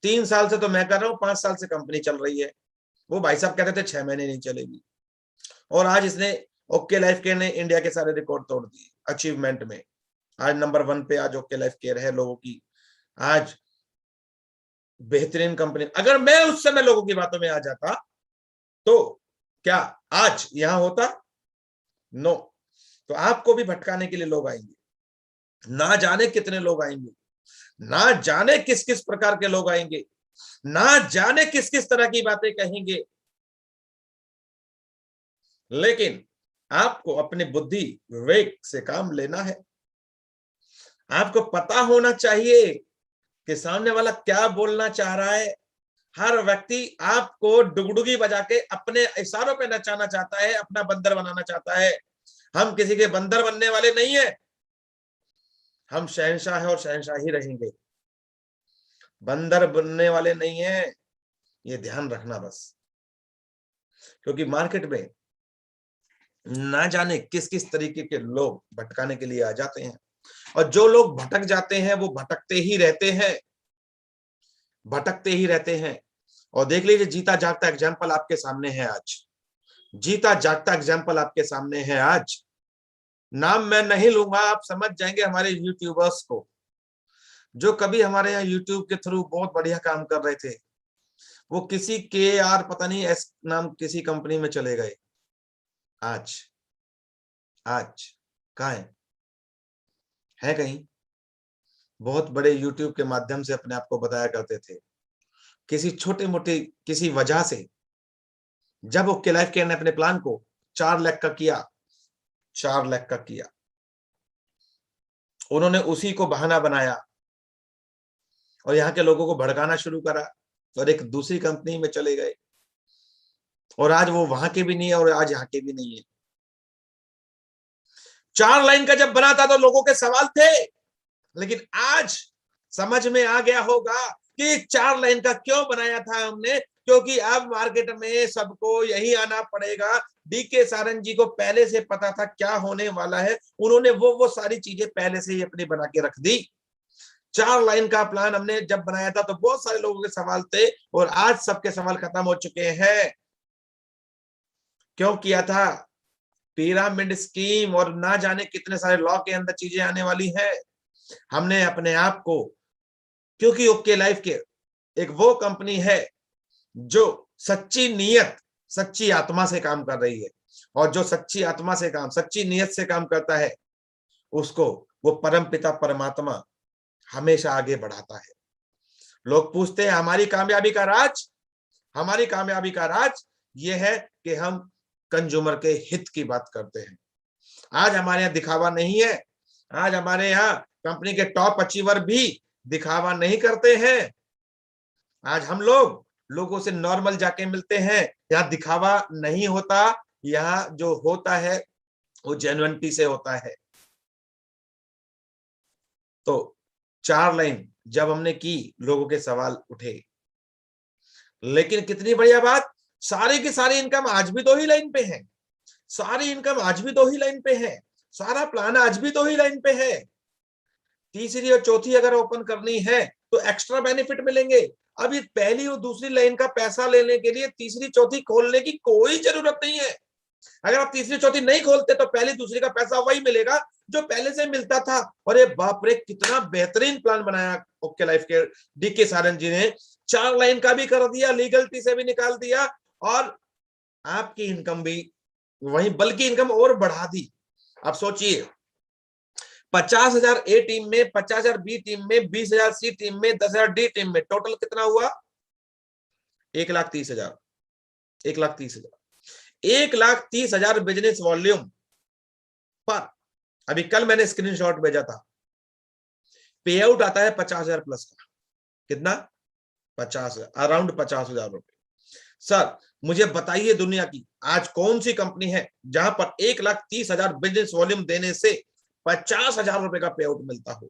3 साल से तो मैं कर रहा हूँ, 5 साल से कंपनी चल रही है। वो भाई साहब कहते थे 6 महीने नहीं चलेगी। और आज इसने ओके लाइफ केयर ने इंडिया के सारे रिकॉर्ड तोड़ दिए अचीवमेंट में। आज नंबर 1 पे आज ओके लाइफ केयर है लोगों की। आज बेहतरीन कंपनी। अगर मैं उस समय लोगों की बातों में आ जाता तो क्या आज यहां होता? नो। तो आपको भी भटकाने के लिए लोग आएंगे, ना जाने कितने लोग आएंगे, ना जाने किस किस प्रकार के लोग आएंगे, ना जाने किस किस तरह की बातें कहेंगे। लेकिन आपको अपनी बुद्धि विवेक से काम लेना है। आपको पता होना चाहिए कि सामने वाला क्या बोलना चाह रहा है। हर व्यक्ति आपको डुगडुगी बजा के अपने इशारों पे नचाना चाहता है, अपना बंदर बनाना चाहता है। हम किसी के बंदर बनने वाले नहीं है। हम शहंशाह हैं और शहंशाह ही रहेंगे, बंदर बनने वाले नहीं है। ये ध्यान रखना बस। क्योंकि मार्केट में ना जाने किस किस तरीके के लोग भटकाने के लिए आ जाते हैं। और जो लोग भटक जाते हैं वो भटकते ही रहते हैं, भटकते ही रहते हैं। और देख लीजिए, जीता जागता एग्जाम्पल आपके सामने है आज। जीता जागता एग्जाम्पल आपके सामने है आज। नाम मैं नहीं लूंगा, आप समझ जाएंगे हमारे यूट्यूबर्स को, जो कभी हमारे यहाँ यूट्यूब के थ्रू बहुत बढ़िया काम कर रहे थे। वो किसी KR पता नहीं एस नाम किसी कंपनी में चले गए। आज कहाँ है कहीं? बहुत बड़े यूट्यूब के माध्यम से अपने आप को बताया करते थे। किसी छोटे मोटे किसी वजह से जब ओके लाइफ केयर ने अपने प्लान को 4 लाख का किया, 4 लाख का किया, उन्होंने उसी को बहाना बनाया और यहाँ के लोगों को भड़काना शुरू करा और एक दूसरी कंपनी में चले गए। और आज वो वहां के भी नहीं है और आज यहाँ के भी नहीं है। 4 लाइन का जब बना था तो लोगों के सवाल थे, लेकिन आज समझ में आ गया होगा कि 4 लाइन का क्यों बनाया था हमने। क्योंकि अब मार्केट में सबको यही आना पड़ेगा। DK सारंग जी को पहले से पता था क्या होने वाला है। उन्होंने वो सारी चीजें पहले से ही अपनी बना के रख दी। 4 लाइन का प्लान हमने जब बनाया था तो बहुत सारे लोगों के सवाल थे और आज सबके सवाल खत्म हो चुके हैं। क्यों किया था? पिरामिड स्कीम और ना जाने कितने सारे लॉ के अंदर चीजें आने वाली है। हमने अपने आप को, क्योंकि ओके लाइफ केयर एक वो कंपनी है जो सच्ची नीयत सच्ची आत्मा से काम कर रही है, और जो सच्ची आत्मा से काम, सच्ची नीयत से काम करता है, उसको वो परम पिता परमात्मा हमेशा आगे बढ़ाता है। लोग पूछते हैं हमारी कामयाबी का राज, हमारी कामयाबी का राज ये है कि हम कंज्यूमर के हित की बात करते हैं। आज हमारे यहाँ दिखावा नहीं है, आज हमारे यहाँ कंपनी के टॉप अचीवर भी दिखावा नहीं करते हैं। आज हम लोगों से नॉर्मल जाके मिलते हैं, यहाँ दिखावा नहीं होता, यहाँ जो होता है वो जेन्युइनिटी से होता है। तो 4 लाइन जब हमने की, लोगों के सवाल उठे, लेकिन कितनी बढ़िया बात, सारी की सारी इनकम आज भी 2 ही लाइन पे है, सारी इनकम आज भी 2 ही लाइन पे है, सारा प्लान आज भी 2 ही लाइन पे है। तीसरी और चौथी अगर ओपन करनी है तो एक्स्ट्रा बेनिफिट मिलेंगे। अभी पहली और दूसरी लाइन का पैसा लेने के लिए तीसरी चौथी खोलने की कोई जरूरत नहीं है। अगर आप तीसरी चौथी नहीं खोलते तो पहली दूसरी का पैसा वही मिलेगा जो पहले से मिलता था। और ये बाप रे, कितना बेहतरीन प्लान बनाया ओके लाइफ के डीके सारन जी ने। 4 लाइन का भी कर दिया, लीगलिटी से भी निकाल दिया, और आपकी इनकम भी वही, बल्कि इनकम और बढ़ा दी। अब सोचिए, 50,000 ए टीम में, 50,000 बी टीम में, 20,000 सी टीम में, 10,000 डी टीम में, टोटल कितना हुआ? 1,30,000। 1,30,000 1,30,000 बिजनेस वॉल्यूम पर। अभी कल मैंने स्क्रीनशॉट भेजा था, पे आउट आता है 50,000 प्लस का। कितना? 50,000, अराउंड 50,000 रुपए। सर मुझे बताइए दुनिया की आज कौन सी कंपनी है जहां पर 1,30,000 बिजनेस वॉल्यूम देने से 50,000 रुपए का पे आउट मिलता हो,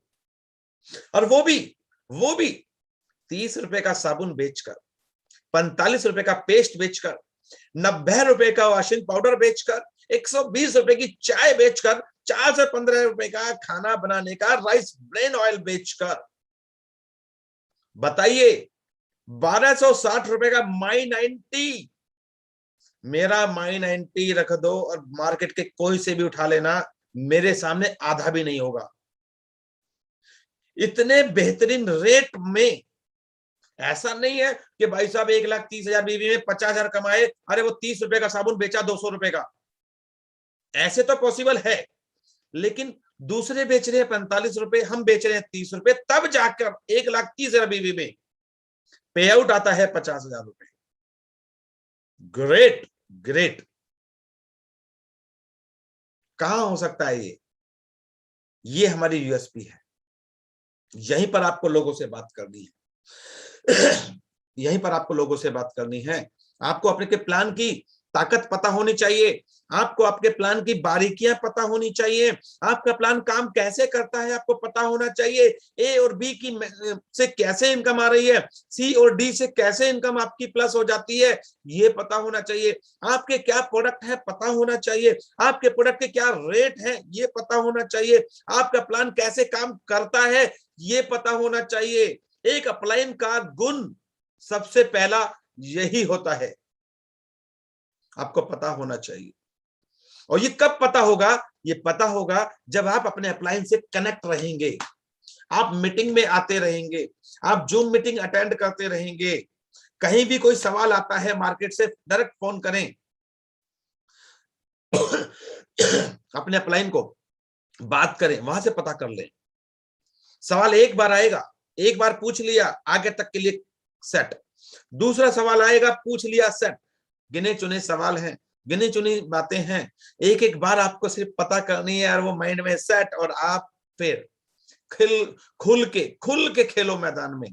और वो भी 30 रुपए का साबुन बेचकर, 45 रुपए का पेस्ट बेचकर, 90 रुपए का वॉशिंग पाउडर बेचकर, 120 रुपए की चाय बेचकर, 4 से 15 रुपए का खाना बनाने का राइस ब्रेन ऑयल बेचकर। बताइए, 1,260 रुपए का माई 90, मेरा माई 90 रख दो और मार्केट के कोई से भी उठा लेना, मेरे सामने आधा भी नहीं होगा। इतने बेहतरीन रेट में। ऐसा नहीं है कि भाई साहब 1,30,000 बीवी में 50,000 कमाए, अरे वो 30 रुपए का साबुन बेचा 200 रुपए का। ऐसे तो पॉसिबल है, लेकिन दूसरे बेच रहे हैं 45 रुपए, हम बेच रहे हैं 30 रुपए, तब जाकर 1,30,000 बीवी में पे आउट आता है 50,000 रुपए। Great great. कहां हो सकता है ये हमारी यूएसपी है। यहीं पर आपको लोगों से बात करनी है। यहीं पर आपको लोगों से बात करनी है। आपको अपने के प्लान की ताकत पता होनी चाहिए, आपको आपके प्लान की बारीकियां पता होनी चाहिए, आपका प्लान काम कैसे करता है आपको पता होना चाहिए। ए और बी की से कैसे इनकम आ रही है, सी और डी से कैसे इनकम आपकी प्लस हो जाती है, ये पता होना चाहिए। आपके क्या प्रोडक्ट है पता होना चाहिए, आपके प्रोडक्ट के क्या रेट है ये पता होना चाहिए, आपका प्लान कैसे काम करता है ये पता होना चाहिए। एक अपलाइन का गुण सबसे पहला यही होता है, आपको पता होना चाहिए। और ये कब पता होगा? ये पता होगा जब आप अपने अपलाइन से कनेक्ट रहेंगे, आप मीटिंग में आते रहेंगे, आप जूम मीटिंग अटेंड करते रहेंगे। कहीं भी कोई सवाल आता है मार्केट से, डायरेक्ट फोन करें, अपने अपलाइन को बात करें, वहां से पता कर लें। सवाल एक बार आएगा, एक बार पूछ लिया, आगे तक के लिए सेट। दूसरा सवाल आएगा, पूछ लिया, सेट। गिने चुने सवाल हैं, गिनी चुनी बातें हैं, एक एक बार आपको सिर्फ पता करनी है और वो माइंड में सेट, और आप फिर खुल के खेलो मैदान में।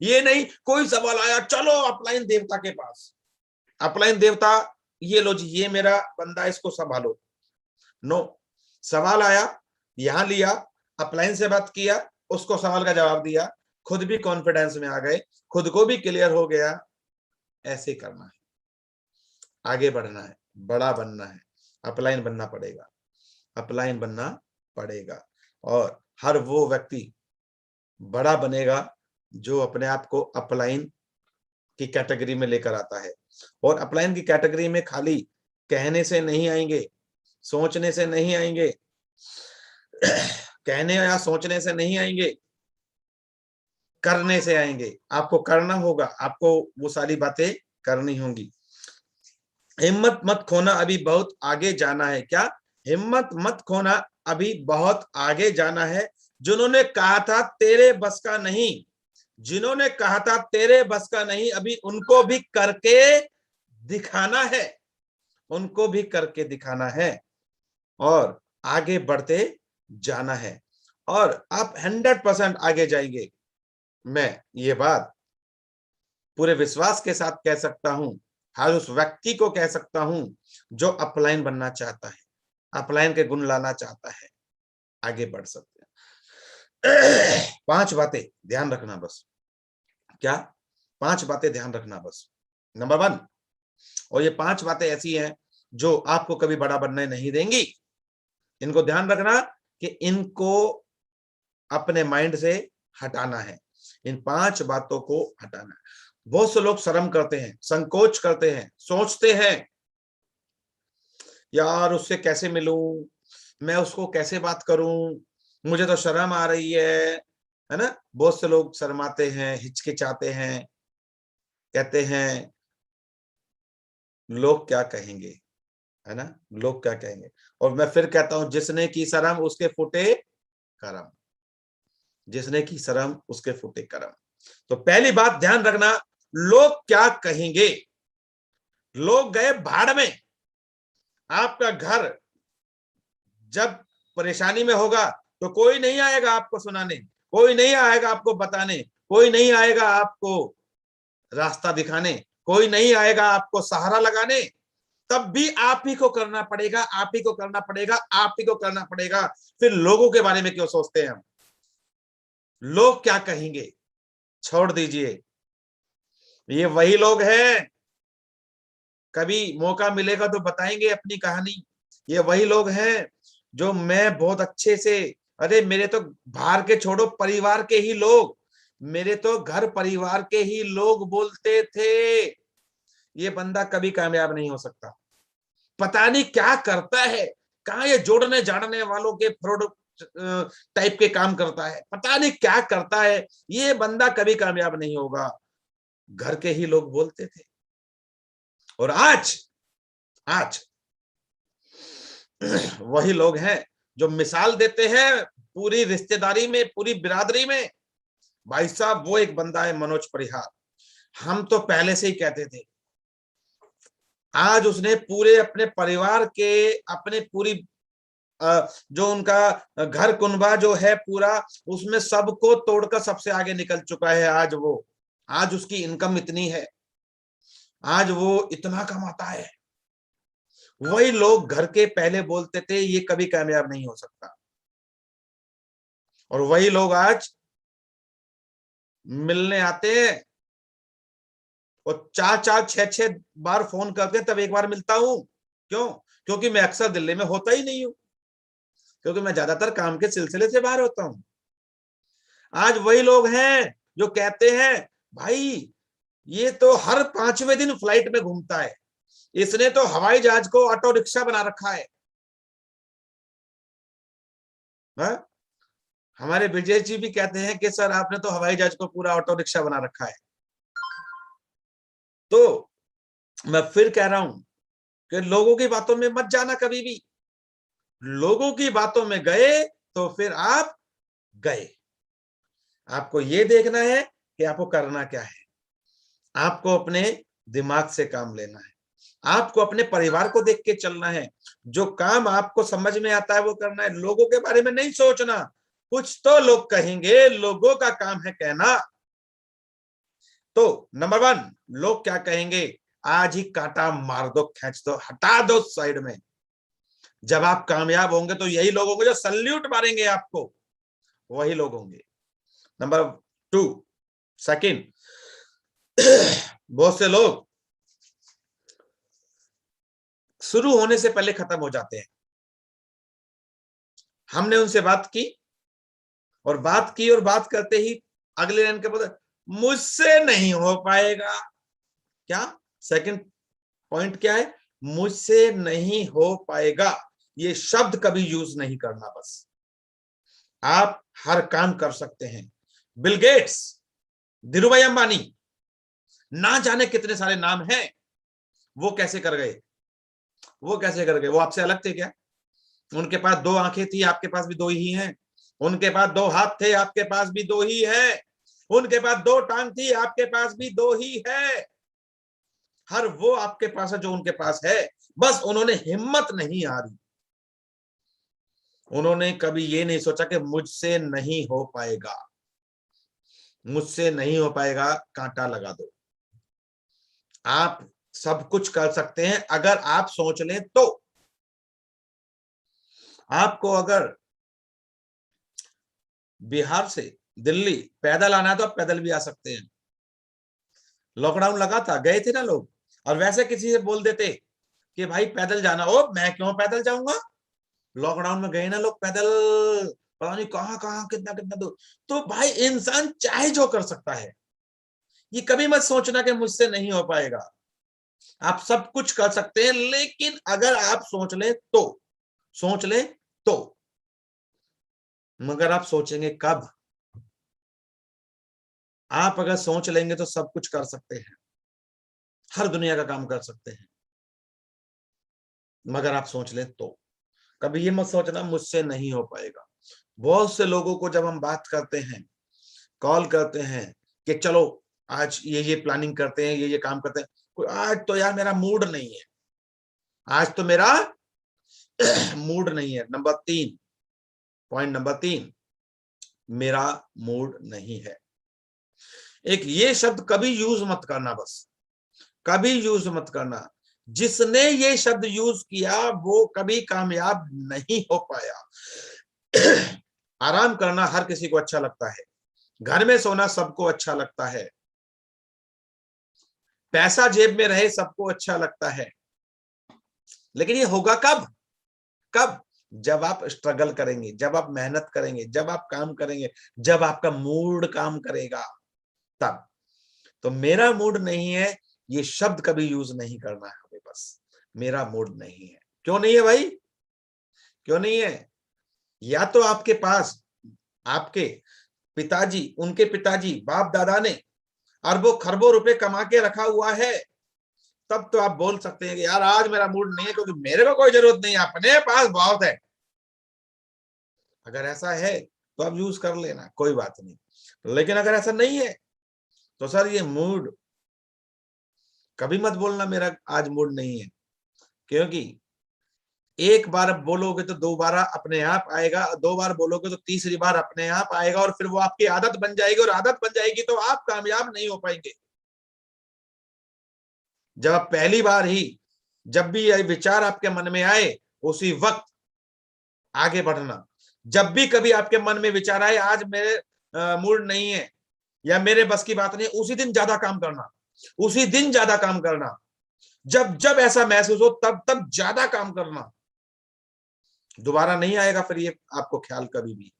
ये नहीं कोई सवाल आया चलो अपलाइन देवता के पास, अपलाइन देवता ये लो जी, ये मेरा बंदा, इसको संभालो। नो, सवाल आया, यहां लिया, अपलाइन से बात किया, उसको सवाल का जवाब दिया, खुद भी कॉन्फिडेंस में आ गए, खुद को भी क्लियर हो गया। ऐसे करना है, आगे बढ़ना है, बड़ा बनना है, अपलाइन बनना पड़ेगा, अपलाइन बनना पड़ेगा। और हर वो व्यक्ति बड़ा बनेगा जो अपने आप को अपलाइन की कैटेगरी में लेकर आता है। और अपलाइन की कैटेगरी में खाली कहने से नहीं आएंगे, सोचने से नहीं आएंगे, कहने या सोचने से नहीं आएंगे, करने से आएंगे। आपको करना होगा, आपको वो सारी बातें करनी होंगी। हिम्मत मत खोना, अभी बहुत आगे जाना है। क्या? हिम्मत मत खोना, अभी बहुत आगे जाना है। जिन्होंने कहा था तेरे बस का नहीं, जिन्होंने कहा था तेरे बस का नहीं, अभी उनको भी करके दिखाना है, उनको भी करके दिखाना है और आगे बढ़ते जाना है और आप 100% आगे जाएंगे। मैं ये बात पूरे विश्वास के साथ कह सकता हूं, हर उस व्यक्ति को कह सकता हूं जो अपलाइन बनना चाहता है, अपलाइन के गुण लाना चाहता है, आगे बढ़ सकते हैं। 5 बातें ध्यान रखना बस। क्या? 5 बातें ध्यान रखना बस। नंबर 1, और ये 5 बातें ऐसी हैं जो आपको कभी बड़ा बनने नहीं देंगी। इनको ध्यान रखना कि इनको अपने माइंड से हटाना है, इन 5 बातों को हटाना है। बहुत से लोग शर्म करते हैं, संकोच करते हैं, सोचते हैं यार उससे कैसे मिलूं, मैं उसको कैसे बात करूं, मुझे तो शर्म आ रही है ना। बहुत से लोग शर्माते हैं, हिचकिचाते हैं, कहते हैं लोग क्या कहेंगे, है ना, लोग क्या कहेंगे। और मैं फिर कहता हूं, जिसने की शर्म उसके फूटे करम, जिसने की शर्म उसके फूटे करम। तो पहली बात ध्यान रखना, लोग क्या कहेंगे। लोग गए भाड़ में। आपका घर जब परेशानी में होगा तो कोई नहीं आएगा आपको सुनाने, कोई नहीं आएगा आपको बताने, कोई नहीं आएगा आपको रास्ता दिखाने, कोई नहीं आएगा आपको सहारा लगाने। तब भी आप ही को करना पड़ेगा, आप ही को करना पड़ेगा, आप ही को करना पड़ेगा। फिर लोगों के बारे में क्यों सोचते हैं हम? लोग क्या कहेंगे छोड़ दीजिए, ये वही लोग हैं, कभी मौका मिलेगा तो बताएंगे अपनी कहानी। ये वही लोग हैं जो मैं बहुत अच्छे से, अरे मेरे तो बाहर के छोड़ो, परिवार के ही लोग, मेरे तो घर परिवार के ही लोग बोलते थे ये बंदा कभी कामयाब नहीं हो सकता, पता नहीं क्या करता है, कहां ये जोड़ने जाड़ने वालों के फ्रॉड टाइप के काम करता है, पता नहीं क्या करता है, ये बंदा कभी कामयाब नहीं होगा। घर के ही लोग बोलते थे। और आज आज वही लोग हैं जो मिसाल देते हैं पूरी रिश्तेदारी में, पूरी बिरादरी में। भाई साहब वो एक बंदा है मनोज परिहार, हम तो पहले से ही कहते थे। आज उसने पूरे अपने परिवार के, अपने पूरी जो उनका घर कुनबा जो है पूरा, उसमें सबको तोड़कर सबसे आगे निकल चुका है। आज वो, आज उसकी इनकम इतनी है, आज वो इतना कमाता है। वही लोग घर के पहले बोलते थे ये कभी कामयाब नहीं हो सकता, और वही लोग आज मिलने आते हैं और 4-4, 6-6 बार फोन करते हैं तब एक बार मिलता हूं। क्यों? क्योंकि मैं अक्सर दिल्ली में होता ही नहीं हूं, क्योंकि मैं ज्यादातर काम के सिलसिले से बाहर होता हूं। आज वही लोग हैं जो कहते हैं भाई ये तो हर 5वें दिन फ्लाइट में घूमता है, इसने तो हवाई जहाज को ऑटो रिक्शा बना रखा है। हा? हमारे विजय जी भी कहते हैं कि सर आपने तो हवाई जहाज को पूरा ऑटो रिक्शा बना रखा है। तो मैं फिर कह रहा हूं कि लोगों की बातों में मत जाना कभी भी। लोगों की बातों में गए तो फिर आप गए। आपको ये देखना है कि आपको करना क्या है। आपको अपने दिमाग से काम लेना है, आपको अपने परिवार को देख के चलना है, जो काम आपको समझ में आता है वो करना है। लोगों के बारे में नहीं सोचना, कुछ तो लोग कहेंगे, लोगों का काम है कहना। तो नंबर 1, लोग क्या कहेंगे, आज ही कांटा मार दो, खींच दो, हटा दो साइड में। जब आप कामयाब होंगे तो यही लोग होंगे जो सल्यूट मारेंगे आपको, वही लोग होंगे। नंबर 2, सेकंड, बहुत से लोग शुरू होने से पहले खत्म हो जाते हैं। हमने उनसे बात की और बात की और बात करते ही अगले लाइन के बोलते मुझसे नहीं हो पाएगा। क्या? सेकंड पॉइंट क्या है? मुझसे नहीं हो पाएगा। ये शब्द कभी यूज नहीं करना। बस आप हर काम कर सकते हैं। बिल गेट्स, धीरूभाई अंबानी, ना जाने कितने सारे नाम हैं, वो कैसे कर गए? वो कैसे कर गए? वो आपसे अलग थे क्या? उनके पास 2 आंखें थी, आपके पास भी 2 ही हैं। उनके पास 2 हाथ थे, आपके पास भी 2 ही है। उनके पास 2 टांग थी, आपके पास भी 2 ही है। हर वो आपके पास है जो उनके पास है, बस उन्होंने हिम्मत नहीं हारी। उन्होंने कभी ये नहीं सोचा कि मुझसे नहीं हो पाएगा, मुझसे नहीं हो पाएगा, कांटा लगा दो। आप सब कुछ कर सकते हैं अगर आप सोच लें तो। आपको अगर बिहार से दिल्ली पैदल आना है तो आप पैदल भी आ सकते हैं। लॉकडाउन लगा था, गए थे ना लोग, और वैसे किसी से बोल देते कि भाई पैदल जाना, ओ मैं क्यों पैदल जाऊंगा, लॉकडाउन में गए ना लोग पैदल, पता नहीं कहां कहां कितना कितना दूर। तो भाई इंसान चाहे जो कर सकता है, ये कभी मत सोचना कि मुझसे नहीं हो पाएगा। आप सब कुछ कर सकते हैं, लेकिन अगर आप सोच लें तो, सोच लें तो। मगर आप सोचेंगे कब? आप अगर सोच लेंगे तो सब कुछ कर सकते हैं, हर दुनिया का काम कर सकते हैं, मगर आप सोच लें तो। कभी ये मत सोचना मुझसे नहीं हो पाएगा। बहुत से लोगों को जब हम बात करते हैं, कॉल करते हैं कि चलो आज ये प्लानिंग करते हैं, ये काम करते हैं, कोई आज तो यार मेरा मूड नहीं है, आज तो मेरा मूड नहीं है। नंबर 3, पॉइंट नंबर 3, मेरा मूड नहीं है। एक ये शब्द कभी यूज मत करना, बस कभी यूज मत करना। जिसने ये शब्द यूज किया वो कभी कामयाब नहीं हो पाया। आराम करना हर किसी को अच्छा लगता है, घर में सोना सबको अच्छा लगता है, पैसा जेब में रहे सबको अच्छा लगता है, लेकिन ये होगा कब? कब? जब आप स्ट्रगल करेंगे, जब आप मेहनत करेंगे, जब आप काम करेंगे, जब आपका मूड काम करेगा, तब। तो मेरा मूड नहीं है, ये शब्द कभी यूज नहीं करना है हमें, बस मेरा मूड नहीं है। क्यों नहीं है भाई? क्यों नहीं है? या तो आपके पास आपके पिताजी, उनके पिताजी, बाप दादा ने अरबों खरबों रुपए कमा के रखा हुआ है, तब तो आप बोल सकते हैं कि यार आज मेरा मूड नहीं है, क्योंकि मेरे को कोई जरूरत नहीं है, अपने पास बहुत है। अगर ऐसा है तो आप यूज कर लेना, कोई बात नहीं। लेकिन अगर ऐसा नहीं है तो सर ये मूड, कभी मत बोलना मेरा आज मूड नहीं है, क्योंकि एक बार बोलोगे तो दोबारा अपने आप आएगा, 2 बार बोलोगे तो तीसरी बार अपने आप आएगा, और फिर वो आपकी आदत बन जाएगी, और आदत बन जाएगी तो आप कामयाब नहीं हो पाएंगे। जब आप पहली बार ही, जब भी ये विचार आपके मन में आए, उसी वक्त आगे बढ़ना। जब भी कभी आपके मन में विचार आए आज मेरे मूड नहीं है या मेरे बस की बात नहीं, उसी दिन ज्यादा काम करना, उसी दिन ज्यादा काम करना। जब जब ऐसा महसूस हो तब तब ज्यादा काम करना। दोबारा नहीं आएगा फिर ये आपको ख्याल कभी भी।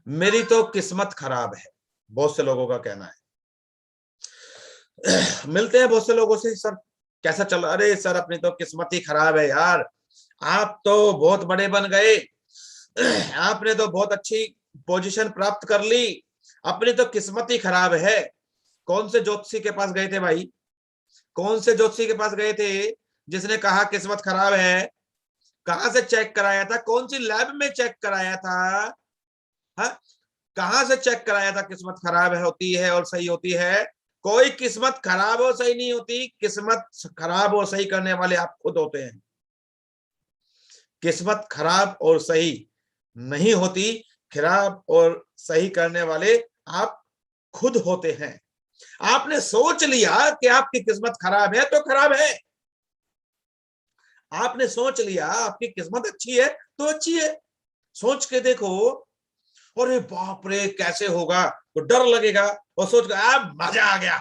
मेरी तो किस्मत खराब है, बहुत से लोगों का कहना है। मिलते हैं बहुत से लोगों से, सर कैसा चल रहा? अरे सर अपनी तो किस्मत ही खराब है यार, आप तो बहुत बड़े बन गए, आपने तो बहुत अच्छी पोजीशन प्राप्त कर ली, अपनी तो किस्मत ही खराब है। कौन से ज्योतिषी के पास गए थे भाई? कौन से ज्योतिषी के पास गए थे जिसने कहा किस्मत खराब है? कहां से चेक कराया था? कौन सी लैब में चेक कराया था? हा? कहां से चेक कराया था किस्मत खराब है होती है और सही होती है? कोई किस्मत खराब और सही नहीं होती, किस्मत खराब और सही करने वाले आप खुद होते हैं। किस्मत खराब और सही नहीं होती, खराब और सही करने वाले आप खुद होते हैं। आपने सोच लिया कि आपकी किस्मत खराब है तो खराब है, आपने सोच लिया आपकी किस्मत अच्छी है तो अच्छी है। सोच के देखो, अरे बाप रे कैसे होगा, तो डर लगेगा, और सोच कर मजा आ गया,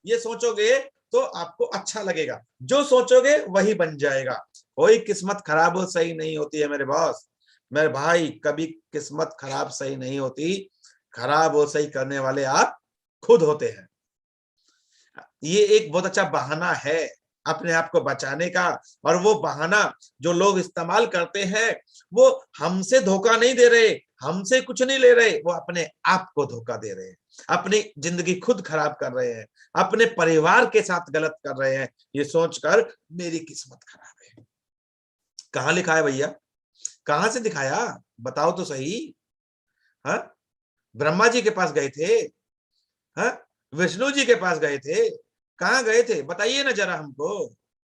ये सोचोगे तो आपको अच्छा लगेगा। जो सोचोगे वही बन जाएगा। कोई किस्मत खराब और सही नहीं होती है मेरे बॉस, मेरे भाई, कभी किस्मत खराब सही नहीं होती, खराब और सही करने वाले आप खुद होते हैं। ये एक बहुत अच्छा बहाना है अपने आप को बचाने का। और वो बहाना जो लोग इस्तेमाल करते हैं, वो हमसे धोखा नहीं दे रहे, हमसे कुछ नहीं ले रहे, वो अपने आप को धोखा दे रहे हैं, अपनी जिंदगी खुद खराब कर रहे हैं, अपने परिवार के साथ गलत कर रहे हैं, ये सोचकर मेरी किस्मत खराब है। कहां लिखा है भैया? कहां से दिखाया? बताओ तो सही। हाँ, ब्रह्मा जी के पास गए थे? हाँ, विष्णु जी के पास गए थे? कहां गए थे? बताइए ना जरा हमको।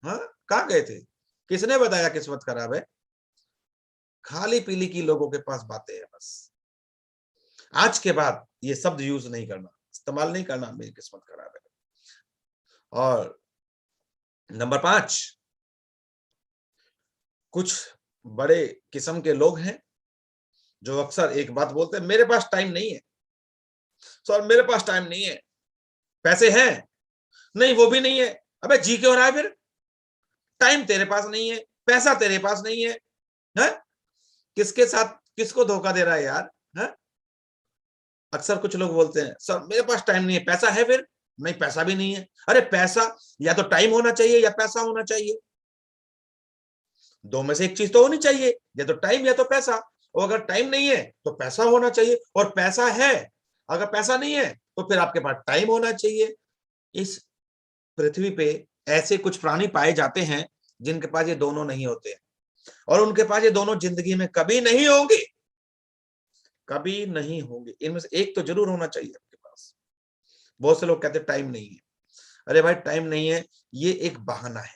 हाँ, कहां गए थे? किसने बताया किस्मत खराब है? खाली पीली की लोगों के पास बातें हैं बस। आज के बाद ये शब्द यूज नहीं करना, इस्तेमाल नहीं करना, मेरी किस्मत खराब है। और नंबर 5, कुछ बड़े किस्म के लोग हैं जो अक्सर एक बात बोलते हैं, मेरे पास टाइम नहीं है सर, मेरे पास टाइम नहीं है। पैसे हैं? नहीं, वो भी नहीं है। अबे जी क्यों रहा है फिर? टाइम तेरे पास नहीं है, पैसा तेरे पास नहीं है, है? किसके साथ किसको धोखा दे रहा है यार? है? अक्सर कुछ लोग बोलते हैं सर मेरे पास टाइम नहीं है, पैसा है फिर? नहीं, पैसा भी नहीं है। अरे पैसा, या तो टाइम होना चाहिए या पैसा होना चाहिए, दो में से एक चीज तो होनी चाहिए, या तो टाइम या तो पैसा। और अगर टाइम नहीं है तो पैसा होना चाहिए, और पैसा है, अगर पैसा नहीं है तो फिर आपके पास टाइम होना चाहिए। इस पृथ्वी पे ऐसे कुछ प्राणी पाए जाते हैं जिनके पास ये दोनों नहीं होते हैं, और उनके पास ये दोनों जिंदगी में कभी नहीं होंगे, कभी नहीं होंगे। इनमें से एक तो जरूर होना चाहिए आपके पास। बहुत से लोग कहते हैं टाइम नहीं है। अरे भाई, टाइम नहीं है ये एक बहाना है।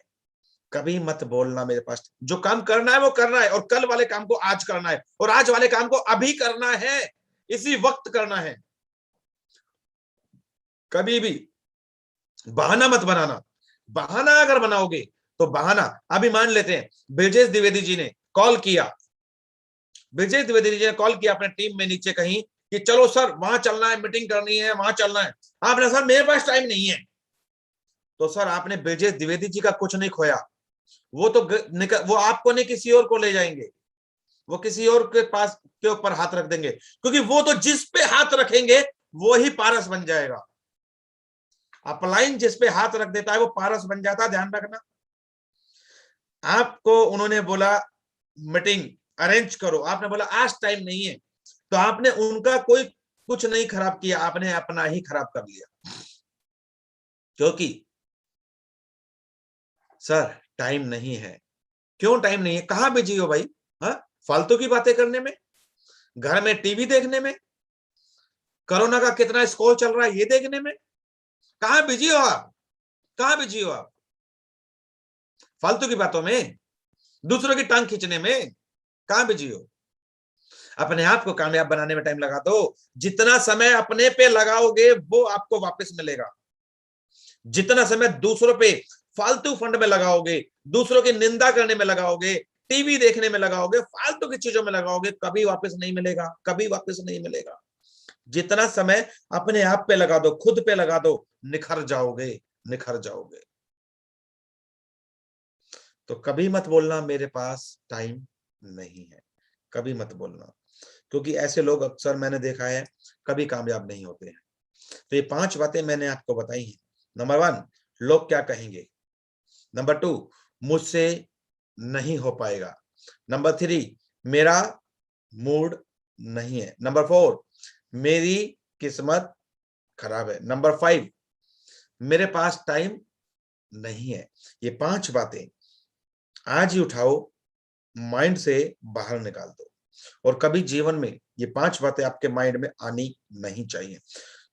कभी मत बोलना मेरे पास, जो काम करना है वो करना है, और कल वाले काम को आज करना है, और आज वाले काम को अभी करना है, इसी वक्त करना है। कभी भी बहाना मत बनाना। बहाना अगर बनाओगे तो बहाना, अभी मान लेते हैं ब्रिजेश द्विवेदी जी ने कॉल किया, ब्रिजेश द्विवेदी जी ने कॉल किया अपने टीम में नीचे कहीं कि चलो सर वहां चलना है, मीटिंग करनी है, वहां चलना है। आपने सर मेरे पास टाइम नहीं है, तो सर आपने ब्रिजेश द्विवेदी जी का कुछ नहीं खोया। वो तो वो आपको नहीं किसी और को ले जाएंगे, वो किसी और के पास के ऊपर हाथ रख देंगे, क्योंकि वो तो जिस पे हाथ रखेंगे वो ही पारस बन जाएगा। अपलाइन जिस पे हाथ रख देता है वो पारस बन जाता है, ध्यान रखना। आपको उन्होंने बोला मीटिंग अरेंज करो, आपने बोला आज टाइम नहीं है, तो आपने उनका कोई कुछ नहीं खराब किया, आपने अपना ही खराब कर लिया। क्योंकि सर टाइम नहीं है। क्यों टाइम नहीं है? कहां बिजी हो भाई? हाँ, फालतू की बातें करने में, घर में टीवी देखने में, कोरोना का कितना स्कोर चल रहा है ये देखने में, कहां बिजी हो आप? कहां बिजी हो आप? फालतू की बातों में, दूसरों की टांग खींचने में कहां बिजी हो? अपने आप को कामयाब बनाने में टाइम लगा दो। जितना समय अपने पे लगाओगे वो आपको वापस मिलेगा। जितना समय दूसरों पे फालतू फंड में लगाओगे, दूसरों की निंदा करने में लगाओगे, टीवी देखने में लगाओगे, फालतू की चीजों में लगाओगे, कभी वापस नहीं मिलेगा, कभी वापस नहीं मिलेगा। जितना समय अपने आप पे लगा दो, खुद पे लगा दो, निखर जाओगे, निखर जाओगे। तो कभी मत बोलना मेरे पास टाइम नहीं है, कभी मत बोलना, क्योंकि ऐसे लोग अक्सर मैंने देखा है कभी कामयाब नहीं होते हैं। तो ये 5 बातें मैंने आपको बताई हैं। नंबर 1, लोग क्या कहेंगे। नंबर 2, मुझसे नहीं हो पाएगा। नंबर 3, मेरा मूड नहीं है। नंबर 4, मेरी किस्मत खराब है। नंबर 5, मेरे पास टाइम नहीं है। ये 5 बातें आज ही उठाओ, माइंड से बाहर निकाल दो, और कभी जीवन में ये 5 बातें आपके माइंड में आनी नहीं चाहिए।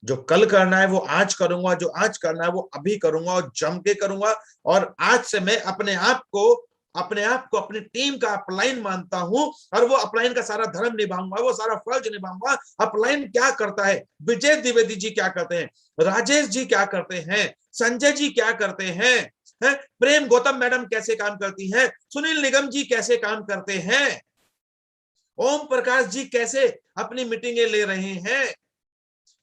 जो कल करना है वो आज करूंगा, जो आज करना है वो अभी करूंगा, और जम के करूंगा। और आज से मैं अपने आप को अपनी टीम का अपलाइन मानता हूं, और वो अपलाइन का सारा धर्म निभाऊंगा, वो सारा फर्ज निभाऊंगा। अपलाइन क्या करता है, विजय द्विवेदी जी क्या करते हैं, राजेश जी क्या करते हैं, संजय जी क्या करते हैं, प्रेम गौतम मैडम कैसे काम करती हैं, सुनील निगम जी कैसे काम करते हैं, ओम प्रकाश जी कैसे अपनी मीटिंगें ले रहे हैं,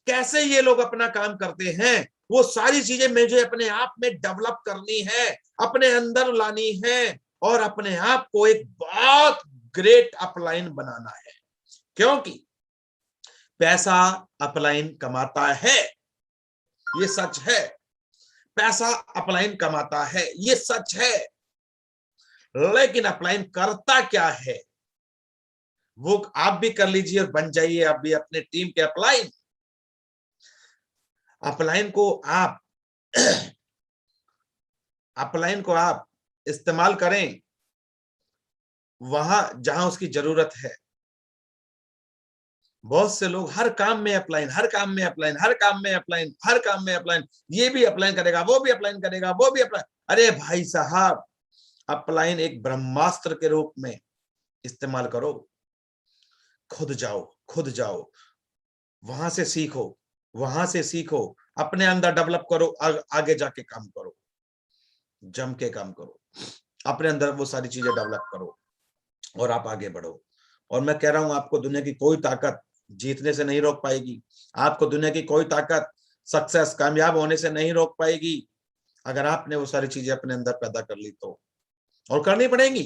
कैसे ये लोग अपना काम करते हैं, वो सारी चीजें मुझे अपने आप में डेवलप करनी है, अपने अंदर लानी है, और अपने आप को एक बहुत ग्रेट अपलाइन बनाना है। क्योंकि पैसा अपलाइन कमाता है, ये सच है। पैसा अपलाइन कमाता है, ये सच है। लेकिन अपलाइन करता क्या है, वो आप भी कर लीजिए और बन जाइए आप भी अपने टीम के अपलाइन। अपलाइन को आप अपलाइन को आप इस्तेमाल करें वहां जहां उसकी जरूरत है। बहुत से लोग हर काम में अपलाइन, हर काम में अपलाइन, हर काम में अपलाइन, हर काम में अपलाइन, ये भी अपलाइन करेगा, वो भी अपलाइन करेगा, वो भी अपलाइन। अरे भाई साहब, अपलाइन एक ब्रह्मास्त्र के रूप में इस्तेमाल करो। खुद जाओ, खुद जाओ, वहां से सीखो, वहां से सीखो, अपने अंदर डेवलप करो, आगे जाके काम करो, जम के काम करो, अपने अंदर वो सारी चीजें डेवलप करो और आप आगे बढ़ो। और मैं कह रहा हूं, आपको दुनिया की कोई ताकत जीतने से नहीं रोक पाएगी। आपको दुनिया की कोई ताकत सक्सेस, कामयाब होने से नहीं रोक पाएगी, अगर आपने वो सारी चीजें अपने अंदर पैदा कर ली तो, और करनी पड़ेगी।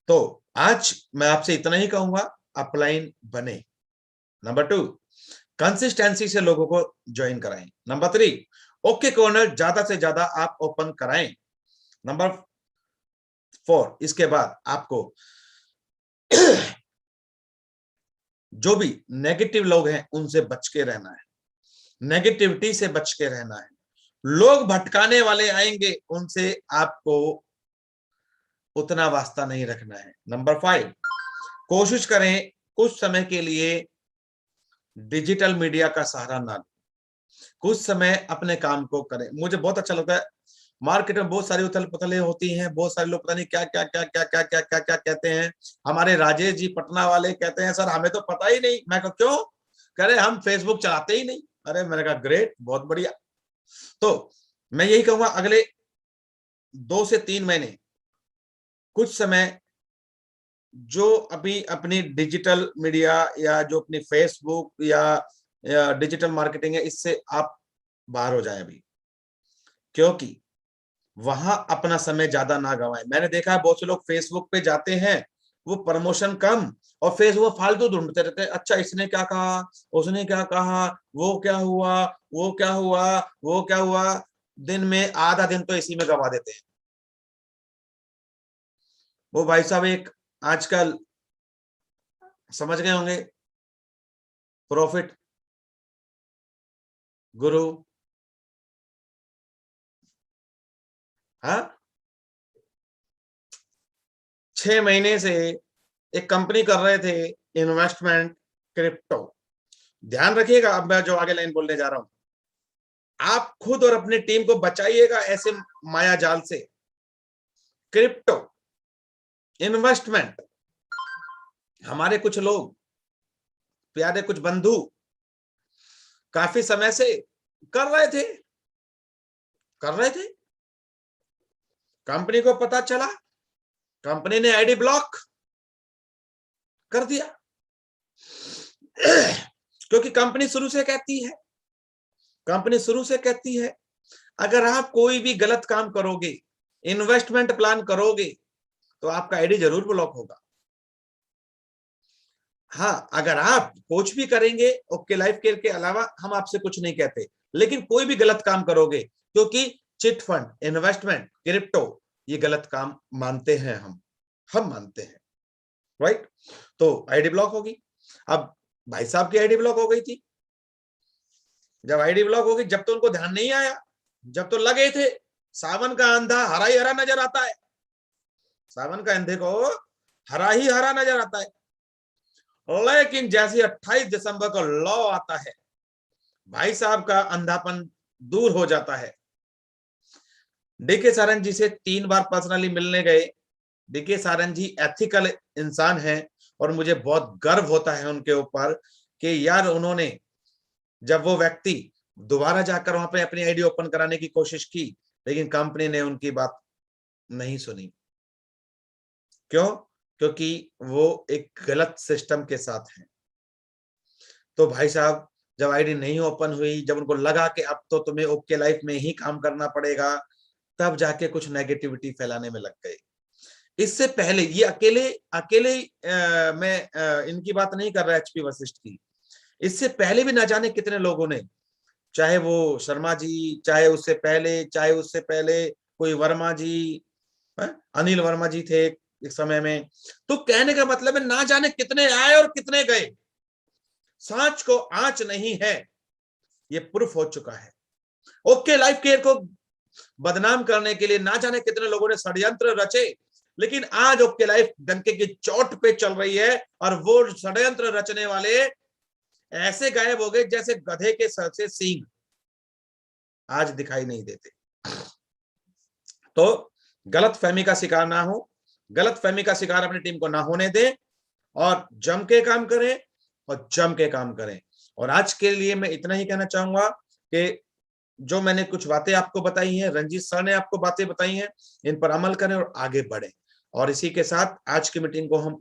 तो आज मैं आपसे इतना ही कहूंगा, अपलाइन बने। नंबर 2, कंसिस्टेंसी से लोगों को ज्वाइन कराएं। नंबर 3, ओके कॉर्नर ज्यादा से ज्यादा आप ओपन कराएं। नंबर 4, इसके बाद आपको जो भी नेगेटिव लोग हैं उनसे बच के रहना है, नेगेटिविटी से बच के रहना है। लोग भटकाने वाले आएंगे, उनसे आपको उतना वास्ता नहीं रखना है। नंबर 5, कोशिश करें कुछ समय के लिए डिजिटल मीडिया का सहारा ना लें, कुछ समय अपने काम को करें। मुझे बहुत अच्छा लगता है, मार्केट में बहुत सारी उथल पुथलें होती हैं, बहुत सारे लोग पता नहीं क्या क्या क्या क्या क्या क्या क्या क्या कहते हैं। हमारे राजेश जी पटना वाले कहते हैं, सर हमें तो पता ही नहीं। मैं कहा क्यों? कह रहे हम फेसबुक चलाते ही नहीं। अरे मैंने कहा ग्रेट, बहुत बढ़िया। तो मैं यही कहूंगा, अगले 2 से 3 महीने कुछ समय जो अभी अपनी डिजिटल मीडिया या जो अपनी फेसबुक या डिजिटल मार्केटिंग है, इससे आप बाहर हो जाएं अभी, क्योंकि वहां अपना समय ज्यादा ना गवाएं। मैंने देखा है बहुत से लोग फेसबुक पे जाते हैं, वो प्रमोशन कम और फेसबुक फालतू ढूंढते रहते हैं। अच्छा इसने क्या कहा, उसने क्या कहा, वो क्या हुआ, वो क्या हुआ, वो क्या हुआ, दिन में आधा दिन तो इसी में गवा देते हैं। वो भाई साहब एक आजकल समझ गए होंगे, प्रॉफिट गुरु, हाँ, 6 महीने से एक कंपनी कर रहे थे इन्वेस्टमेंट क्रिप्टो। ध्यान रखिएगा, अब मैं जो आगे लाइन बोलने जा रहा हूं, आप खुद और अपनी टीम को बचाइएगा ऐसे माया जाल से। क्रिप्टो इन्वेस्टमेंट, हमारे कुछ लोग, प्यारे कुछ बंधु काफी समय से कर रहे थे, कंपनी को पता चला, कंपनी ने आईडी ब्लॉक कर दिया। क्योंकि कंपनी शुरू से कहती है अगर आप कोई भी गलत काम करोगे, इन्वेस्टमेंट प्लान करोगे, तो आपका आईडी जरूर ब्लॉक होगा। हाँ, अगर आप कुछ भी करेंगे ओके लाइफ केयर के अलावा हम आपसे कुछ नहीं कहते, लेकिन कोई भी गलत काम करोगे, क्योंकि चिट फंड, इन्वेस्टमेंट, क्रिप्टो, ये गलत काम मानते हैं हम मानते हैं, राइट? तो आईडी ब्लॉक होगी। अब भाई साहब की आईडी ब्लॉक हो गई थी। जब आईडी ब्लॉक होगी, जब तो उनको ध्यान नहीं आया, जब तो लगे थे सावन का अंधा हरा ही हरा नजर आता है, सावन का अंधे को हरा ही हरा नजर आता है। लेकिन जैसे 28 दिसंबर को लॉ आता है, भाई साहब का अंधापन दूर हो जाता है। डीके सारंग जी से 3 बार पर्सनली मिलने गए। डीके सारंग जी एथिकल इंसान हैं और मुझे बहुत गर्व होता है उनके ऊपर कि यार उन्होंने, जब वो व्यक्ति दोबारा जाकर वहां पे अपनी आईडी ओपन कराने की कोशिश की, लेकिन कंपनी ने उनकी बात नहीं सुनी। क्यों? क्योंकि वो एक गलत सिस्टम के साथ हैं। तो भाई साहब जब आईडी नहीं ओपन हुई, जब उनको लगा कि अब तो तुम्हें ओके लाइफ में ही काम करना पड़ेगा, तब जाके कुछ नेगेटिविटी फैलाने में लग गए। इससे पहले ये अकेले मैं इनकी बात नहीं कर रहा, एचपी वशिष्ठ की, इससे पहले भी ना जाने कितने लोगों ने चाहे वो शर्मा जी, चाहे उससे पहले कोई वर्मा जी, अनिल वर्मा जी थे एक समय में। तो कहने का मतलब है ना जाने कितने आए और कितने गए, सांच को आंच नहीं है, ये प्रूफ हो चुका है। ओके लाइफ केयर को बदनाम करने के लिए ना जाने कितने लोगों ने षड्यंत्र रचे, लेकिन आज ओके लाइफ डंके की चोट पे चल रही है और वो षड्यंत्र रचने वाले ऐसे गायब हो गए जैसे गधे के सर से सींग, आज दिखाई नहीं देते। तो गलत फहमी का शिकार ना हो, गलत फहमी का शिकार अपनी टीम को ना होने दें और जम के काम करें और जम के काम करें। और आज के लिए मैं इतना ही कहना चाहूंगा कि जो मैंने कुछ बातें आपको बताई हैं, रंजीत सर ने आपको बातें बताई हैं, इन पर अमल करें और आगे बढ़ें। और इसी के साथ आज की मीटिंग को हम